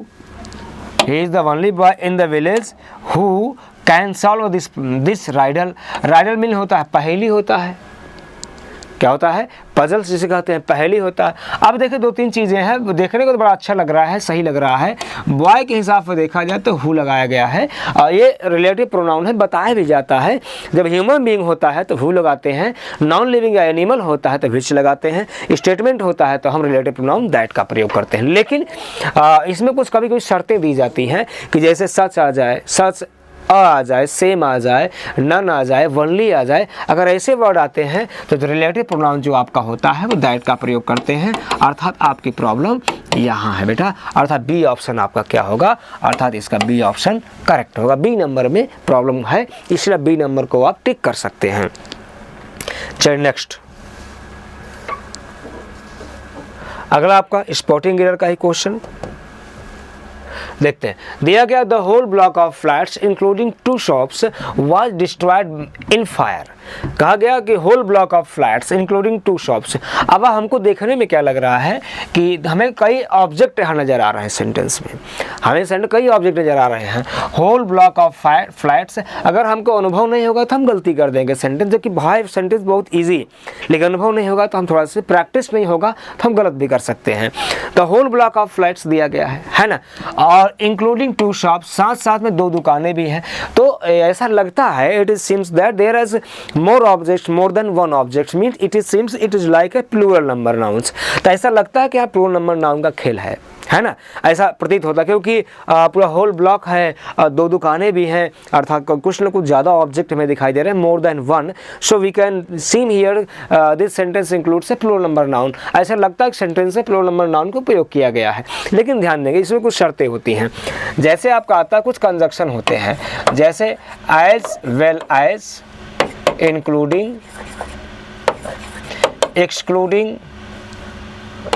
he is the only boy in the village who can solve this Rydal. Rydal mean होता है पहेली, होता है क्या होता है? पजल्स जिसे कहते हैं, पहेली होता है। अब देखिए दो तीन चीज़ें हैं, देखने को तो बड़ा अच्छा लग रहा है, सही लग रहा है। बॉय के हिसाब से देखा जाए तो हु लगाया गया है, और ये रिलेटिव प्रोनाउन है, बताया भी जाता है। जब ह्यूमन बीइंग होता है तो हु लगाते हैं, नॉन लिविंग या एनिमल होता है तो विच लगाते हैं, स्टेटमेंट होता है तो हम रिलेटिव प्रोनाउन दैट का प्रयोग करते हैं। लेकिन इसमें कुछ कभी शर्तें दी जाती हैं कि जैसे सच आ जाए, सच आ जाए, सेम आ जाए, नन आ जाए, वनली आ जाए। अगर ऐसे वर्ड आते हैं तो रिलेटिव प्रोनाउन जो आपका होता है वो दैट का प्रयोग करते हैं, अर्थात आपकी प्रॉब्लम यहाँ है बेटा, अर्थात बी ऑप्शन आपका क्या होगा? अर्थात इसका बी ऑप्शन करेक्ट होगा। बी नंबर में प्रॉब्लम है, इसलिए बी नंबर को आप टिक कर सकते हैं। चलिए नेक्स्ट, अगला आपका स्पॉटिंग एरर का ही क्वेश्चन। देखते हैं, दिया गया the whole block of flats including 2 shops was destroyed in fire. कहा गया कि whole block of flats including 2 shops. अब हमको देखने में क्या लग रहा है कि हमें कई ऑब्जेक्ट यहाँ नज़र आ रहे हैं सेंटेंस में, हमें कई ऑब्जेक्ट नज़र आ रहे हैं। होल ब्लॉक ऑफ फ्लैट्स, अगर हमको अनुभव नहीं होगा तो हम गलती कर देंगे सेंटेंस, जो कि भाई सेंटेंस बहुत ईजी, लेकिन अनुभव नहीं होगा तो हम थोड़ा सा प्रैक्टिस नहीं होगा तो हम गलत भी कर सकते हैं। तो होल ब्लॉक ऑफ फ्लैट्स दिया गया है ना, और इंक्लूडिंग 2 शॉप्स, साथ साथ में 2 दुकानें भी हैं। तो ऐसा लगता है, it is seems that there is more objects, more than 1 object, means it is seems it is like a plural number nouns. तो ऐसा लगता है कि यहाँ प्लूरल नंबर नाउन का खेल है ना, ऐसा प्रतीत होता है, क्योंकि पूरा होल ब्लॉक है, 2 दुकानें भी हैं, अर्थात कुछ न कुछ ज़्यादा ऑब्जेक्ट हमें दिखाई दे रहे हैं, more than 1। So we can seen here this sentence includes a plural number noun. ऐसा लगता है कि सेंटेंस से प्लूरल नंबर नाउन का उपयोग किया गया है, लेकिन ध्यान देंगे इसमें कुछ शर्तें होती हैं। जैसे आपका आता है कुछ कंजक्शन होते हैं, जैसे as well as, including, excluding,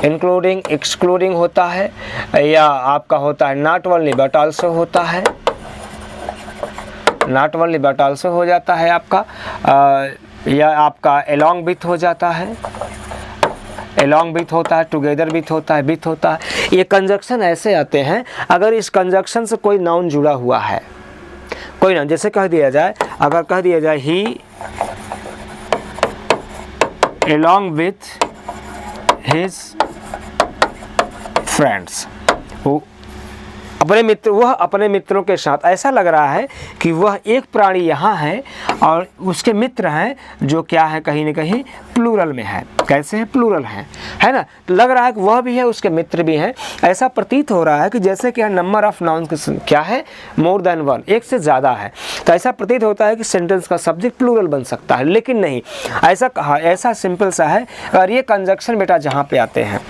including excluding होता है, या आपका होता है नॉट ओनली बट आल्सो होता है, नॉट ओनली बट आल्सो हो जाता है आपका, या आपका along with हो जाता है, along with होता है, टुगेदर with होता है, with होता है। ये कंजक्शन ऐसे आते हैं अगर इस कंजक्शन से कोई नाउन जुड़ा हुआ है, कोई नाउन, जैसे कह दिया जाए, अगर कह दिया जाए ही along with his friends, वो अपने मित्रों के साथ, ऐसा लग रहा है कि वह एक प्राणी यहाँ है और उसके मित्र हैं जो क्या है, कहीं ना कहीं प्लूरल में है। कैसे है? प्लूरल है ना, लग रहा है कि वह भी है, उसके मित्र भी हैं। ऐसा प्रतीत हो रहा है कि जैसे कि नंबर ऑफ नाउन्स क्या है, मोर देन 1, एक से ज़्यादा है। तो ऐसा प्रतीत होता है कि सेंटेंस का सब्जेक्ट प्लूरल बन सकता है, लेकिन नहीं, ऐसा सिंपल सा है। और ये कंजक्शन बेटा जहाँ पे आते हैं,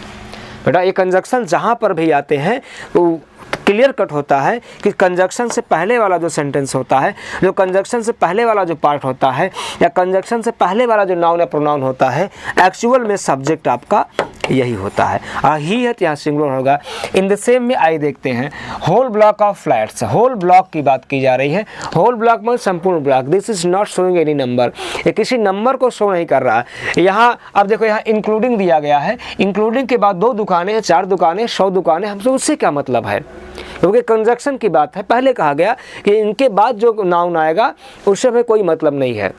बेटा ये कंजक्शन जहाँ पर भी आते हैं वो क्लियर कट होता है कि कंजक्शन से पहले वाला जो सेंटेंस होता है, जो कंजक्शन से पहले वाला जो पार्ट होता है, या कंजक्शन से पहले वाला जो नाउन या प्रोनाउन होता है, एक्चुअल में सब्जेक्ट आपका यही होता है। ही है तो यहाँ सिंगुलर होगा। इन द सेम में आई देखते हैं, whole block of flats, whole block की बात की जा रही है। होल ब्लॉक में संपूर्ण block, this is not showing any number, ये किसी नंबर को शो नहीं कर रहा है। यहाँ अब देखो, यहाँ इंक्लूडिंग दिया गया है, इंक्लूडिंग के बाद 2 दुकानें, 4 दुकानें, 100 दुकानें, हमसे उससे क्या मतलब है? क्योंकि कंजक्शन की बात है। पहले कहा गया कि इनके बाद जो नाउन आएगा उससे हमें कोई मतलब नहीं है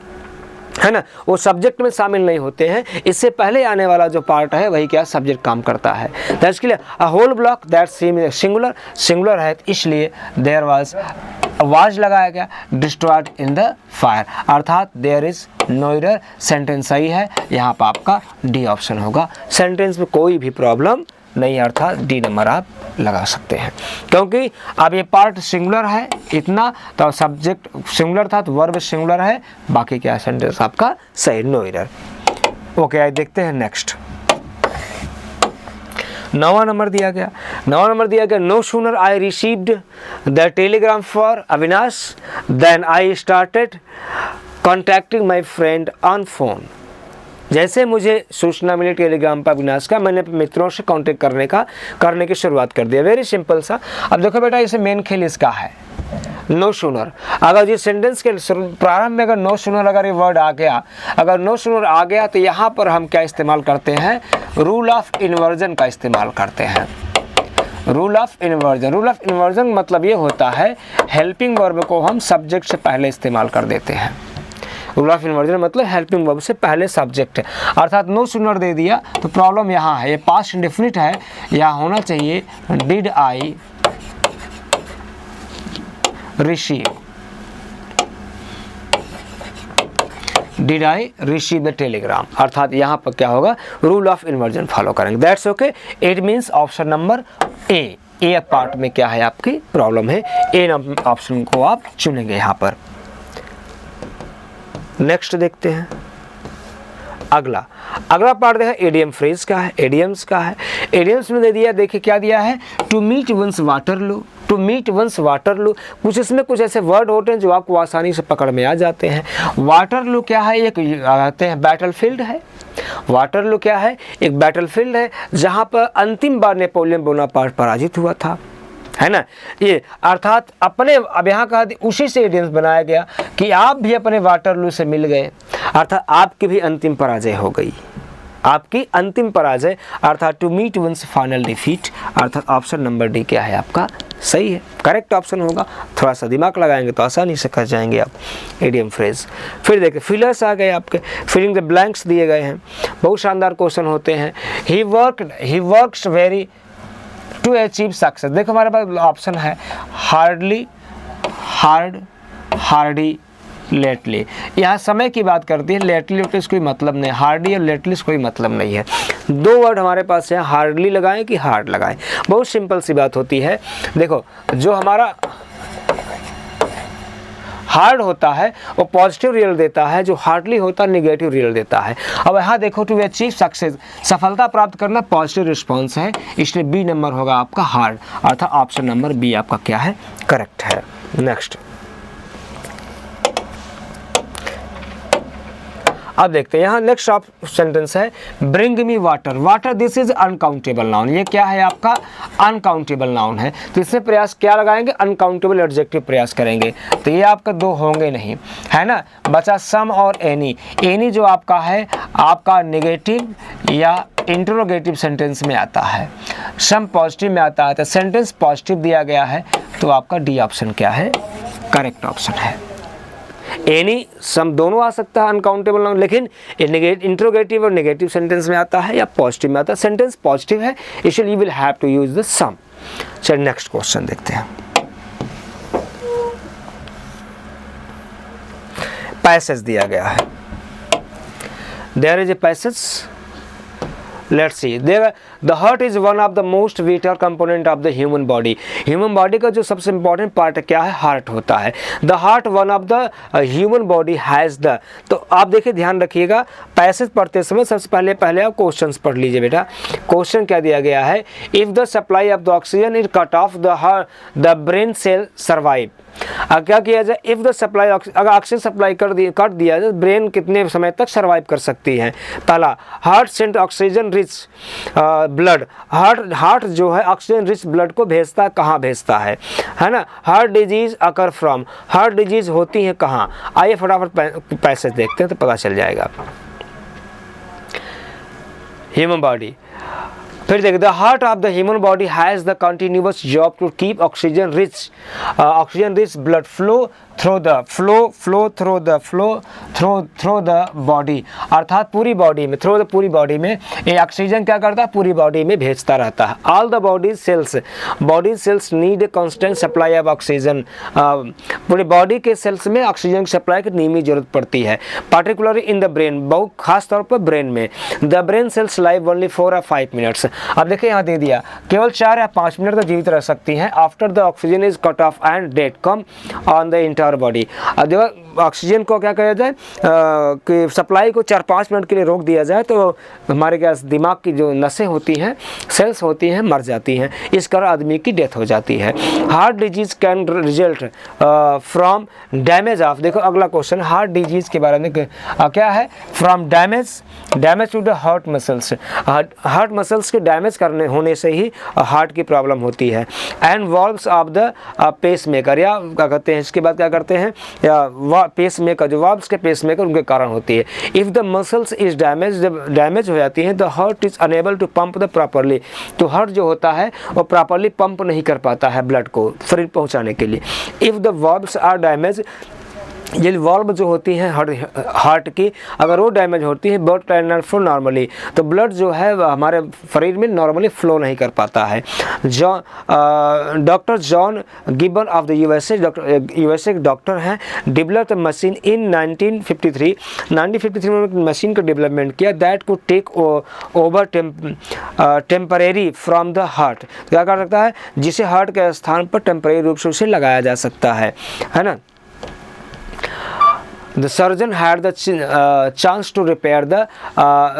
ना, वो सब्जेक्ट में शामिल नहीं होते हैं। इससे पहले आने वाला जो पार्ट है वही क्या सब्जेक्ट काम करता है। That's clear. A whole block that singular, singular है इसलिए देयर वाज लगाया गया, डिस्ट्रॉयड इन द फायर, अर्थात there is no error. Sentence सही है, यहाँ पर आपका डी ऑप्शन होगा। सेंटेंस में कोई भी प्रॉब्लम नहीं, अर्थात डी नंबर आप लगा सकते हैं, क्योंकि अब ये पार्ट सिंगुलर है इतना, तो सब्जेक्ट सिंगुलर था तो वर्ब सिंगुलर है, बाकी क्या सेंटेंस आपका सही, नो एरर। ओके, आइए देखते हैं नेक्स्ट। 9वां नंबर दिया गया, 9वां नंबर दिया गया, no sooner I received the telegram for Avinash then I started contacting my friend on phone. जैसे मुझे सूचना मिली टेलीग्राम पर अविनाश का, मैंने मित्रों से कांटेक्ट करने की शुरुआत कर दिया। वेरी सिंपल सा। अब देखो बेटा, इसे मेन खेल इसका है नो सूनर। अगर ये सेंटेंस के प्रारंभ में अगर नो सूनर अगर ये वर्ड आ गया, अगर नो सूनर आ गया तो यहाँ पर हम क्या इस्तेमाल करते हैं, रूल ऑफ इन्वर्जन का इस्तेमाल करते हैं। Rule of inversion, rule of inversion मतलब ये होता है हेल्पिंग वर्ब को हम सब्जेक्ट से पहले इस्तेमाल कर देते हैं। रूल ऑफ इन्वर्जन मतलब हेल्पिंग वर्ब से पहले सब्जेक्ट है, अर्थात नो सूनर दे दिया तो प्रॉब्लम यहाँ है, ये पास्ट इंडेफिनिट है, यहाँ होना चाहिए did I receive, did I receive the Telegram, अर्थात यहाँ पर क्या होगा, रूल ऑफ इन्वर्जन फॉलो करेंगे। That's okay. It means option number A part में क्या है आपकी प्रॉब्लम है, ए ऑप्शन को आप चुनेंगे यहाँ पर। नेक्स्ट देखते हैं अगला पार्ट देखा एडीएम फ्रेज का है, एडीएम्स का है। एडीएम्स में दे दिया, देखिए क्या दिया है, to meet one's Waterloo, to meet one's Waterloo. कुछ इसमें कुछ ऐसे वर्ड होते हैं जो आपको आसानी से पकड़ में आ जाते हैं। वाटरलू क्या है, एक आते हैं बैटलफील्ड है। वाटरलू क्या है, एक बैटलफील्ड है जहाँ पर अंतिम बार नेपोलियन बोनापार्ट पराजित हुआ था, है ना। ये अर्थात अपने, अब यहाँ कहा उसी से एडियंस बनाया गया कि आप भी अपने वाटरलू से मिल गए, अर्थात आपकी भी अंतिम पराजय हो गई, आपकी अंतिम पराजय, अर्थात to meet one's final defeat, अर्थात ऑप्शन नंबर डी क्या है आपका सही है, करेक्ट ऑप्शन होगा। थोड़ा सा दिमाग लगाएंगे तो आसानी से कर जाएंगे आप एडियम फ्रेज। फिर देखिए फिलर्स आ गए आपके, फिलिंग द ब्लैंक्स दिए गए हैं, बहुत शानदार क्वेश्चन होते हैं। He works very to achieve success. देखो हमारे पास ऑप्शन है हार्डली, हार्डी, लेटली। यहाँ समय की बात करती है, लेटली से कोई मतलब नहीं, हार्डी और लेटली से कोई मतलब नहीं है। दो वर्ड हमारे पास है, हार्डली लगाएं कि हार्ड लगाएं, बहुत सिंपल सी बात होती है। देखो जो हमारा हार्ड होता है वो पॉजिटिव रिजल्ट देता है, जो हार्डली होता है निगेटिव रिजल्ट देता है। अब यहाँ देखो टू अचीव सक्सेस, सफलता प्राप्त करना पॉजिटिव रिस्पॉन्स है, इसलिए बी नंबर होगा आपका हार्ड, अर्थात ऑप्शन नंबर बी आपका क्या है करेक्ट है। नेक्स्ट अब देखते हैं यहाँ नेक्स्ट ऑफ सेंटेंस है bring me water. Water this is uncountable noun, ये क्या है आपका अनकाउंटेबल नाउन है, तो इसमें प्रयास क्या लगाएंगे अनकाउंटेबल एडजेक्टिव प्रयास करेंगे, तो ये आपका दो होंगे नहीं, है ना। बचा सम और एनी। एनी जो आपका है आपका नेगेटिव या इंटरोगेटिव सेंटेंस में आता है, सम पॉजिटिव में आता है, तो सेंटेंस पॉजिटिव दिया गया है तो आपका डी ऑप्शन क्या है करेक्ट ऑप्शन है। एनी सम दोनों आ सकता है अनकाउंटेबल नाउन, लेकिन इंट्रोगेटिव और नेगेटिव सेंटेंस में आता है या पॉजिटिव में आता है, सेंटेंस पॉजिटिव है इसलिए you will have to use the some. चलिए नेक्स्ट क्वेश्चन देखते हैं। पैसेज दिया गया है, there is a passage, let's see. The heart is one of the most vital component of the human body. Human body का जो सबसे important part क्या है हार्ट होता है। The heart one of the human body has the, तो आप देखिए ध्यान रखिएगा पैसेज पढ़ते समय सबसे पहले आप क्वेश्चंस पढ़ लीजिए बेटा। क्वेश्चन क्या दिया गया है, if the supply of the oxygen is cut off the brain cell survive. क्या किया जाए, इफ द सप्लाई, अगर ऑक्सीजन सप्लाई कट दिया जाए ब्रेन कितने समय तक सर्वाइव कर सकती है। पहला heart send oxygen rich blood, heart जो है ऑक्सीजन रिच ब्लड को भेजता है, कहाँ भेजता है ना। Heart disease occur from, heart disease होती है कहाँ। आइए फटाफट पैसेज देखते हैं तो पता चल जाएगा। ह्यूमन बॉडी, फिर देखिए the heart of the human body has the continuous job to keep oxygen rich blood flow through the body, अर्थात पूरी बॉडी में, थ्रू द पूरी बॉडी में ये ऑक्सीजन क्या करता है पूरी बॉडी में भेजता रहता है। All the body cells need a constant supply of oxygen, पूरी बॉडी के सेल्स में ऑक्सीजन की सप्लाई की नियमित जरूरत पड़ती है, पर्टिकुलरली इन द ब्रेन, बहुत खास तौर पर ब्रेन में। The brain cells live only 4 or 5 minutes। अब देखिए यहाँ दे दिया केवल 4 या 5 मिनट तक जीवित रह सकती हैं after the oxygen is cut of and dead come on the entire body. अब देखो ऑक्सीजन को क्या किया जाए कि सप्लाई को 4-5 मिनट के लिए रोक दिया जाए तो हमारे क्या दिमाग की जो नसें होती हैं, सेल्स होती हैं, मर जाती हैं, इस कारण आदमी की डेथ हो जाती है। Heart disease can result from damage of, देखो अगला क्वेश्चन हार्ट डिजीज के बारे में क्या है, from damage to the heart muscles, heart muscles के डैमेज करने होने से ही हार्ट की प्रॉब्लम होती है। And valves of the pacemaker, या क्या कहते हैं इसके बाद क्या करते हैं, या पेस मेकर, जो वॉल्व्स के पेस मेकर उनके कारण होती है। If the muscles is damage, जब डैमेज हो जाती है the heart is unable to pump the properly, तो हार्ट जो होता है वो प्रॉपरली पंप नहीं कर पाता है ब्लड को शरीर पहुंचाने के लिए। If the valves are damage, ये वॉल्व जो होती है हार्ट की अगर वो डैमेज होती है blood can not flow normally, तो ब्लड जो है हमारे शरीर में नॉर्मली फ्लो नहीं कर पाता है। Doctor John Gibbon of the USA doctor हैं, डेवलप द मशीन इन 1953 में मशीन का डेवलपमेंट किया that could take over temporary from the heart, क्या कर सकता है जिसे हार्ट के स्थान पर टेम्परेरी रूप से उसे लगाया जा सकता है ना। The surgeon had the chance to repair the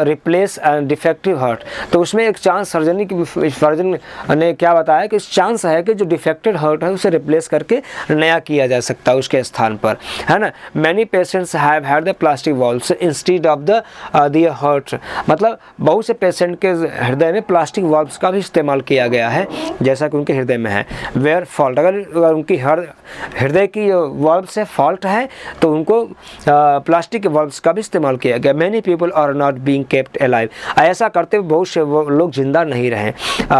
replace and defective heart. तो उसमें एक चांस सर्जन ने क्या बताया कि चांस है कि जो डिफेक्टेड हार्ट है उसे रिप्लेस करके नया किया जा सकता है उसके स्थान पर, है ना। Many patients have had the plastic valves instead of the heart. मतलब बहुत से पेशेंट के हृदय में प्लास्टिक वॉल्व्स का भी इस्तेमाल किया गया है जैसा कि उनके हृदय में है। वेयर फॉल्ट, अगर उनकी हृदय की वॉल्व से फॉल्ट है तो उनको प्लास्टिक के वॉल्व्स का भी इस्तेमाल किया गया। Many people are not being kept alive. ऐसा करते हुए बहुत से लोग जिंदा नहीं रहे।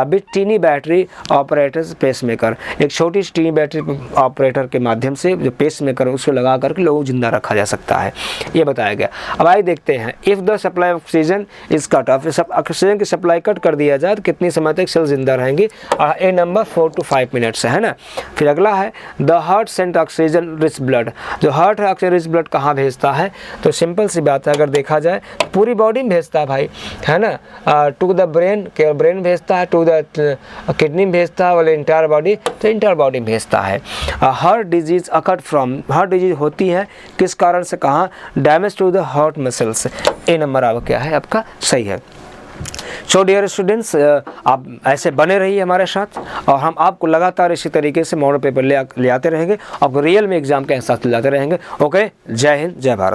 With tiny battery operators pacemaker, एक छोटी टीनी बैटरी ऑपरेटर के माध्यम से जो पेसमेकर उसको लगा करके लोगों को जिंदा रखा जा सकता है, ये बताया गया। अब आइए देखते हैं, if the supply of oxygen is cut of, oxygen की सप्लाई कट कर दिया जाए तो कितनी समय तक सेल जिंदा रहेंगी। ए नंबर 4 to 5 मिनट्स है ना। फिर अगला है the heart sent oxygen rich blood. जो हार्ट है ऑक्सीजन रिच ब्लड कहाँ भेजता है, तो सिंपल सी बात है, अगर देखा जाए तो पूरी बॉडी में भेजता है भाई, है ना। टू द ब्रेन, केवल ब्रेन भेजता है, टू द किडनी भेजता है, वाले इंटायर बॉडी, तो इंटायर बॉडी भेजता है। Heart disease occurred from, heart disease होती है किस कारण से, कहाँ, damage to the heart muscles. ए नंबर आपका क्या है, आपका सही है। सो डियर स्टूडेंट्स, आप ऐसे बने रहिए हमारे साथ और हम आपको लगातार इसी तरीके से मॉडल पेपर ले आते रहेंगे, आपको रियल में एग्जाम के एहसास दिलाते रहेंगे। ओके, जय हिंद, जय भारत।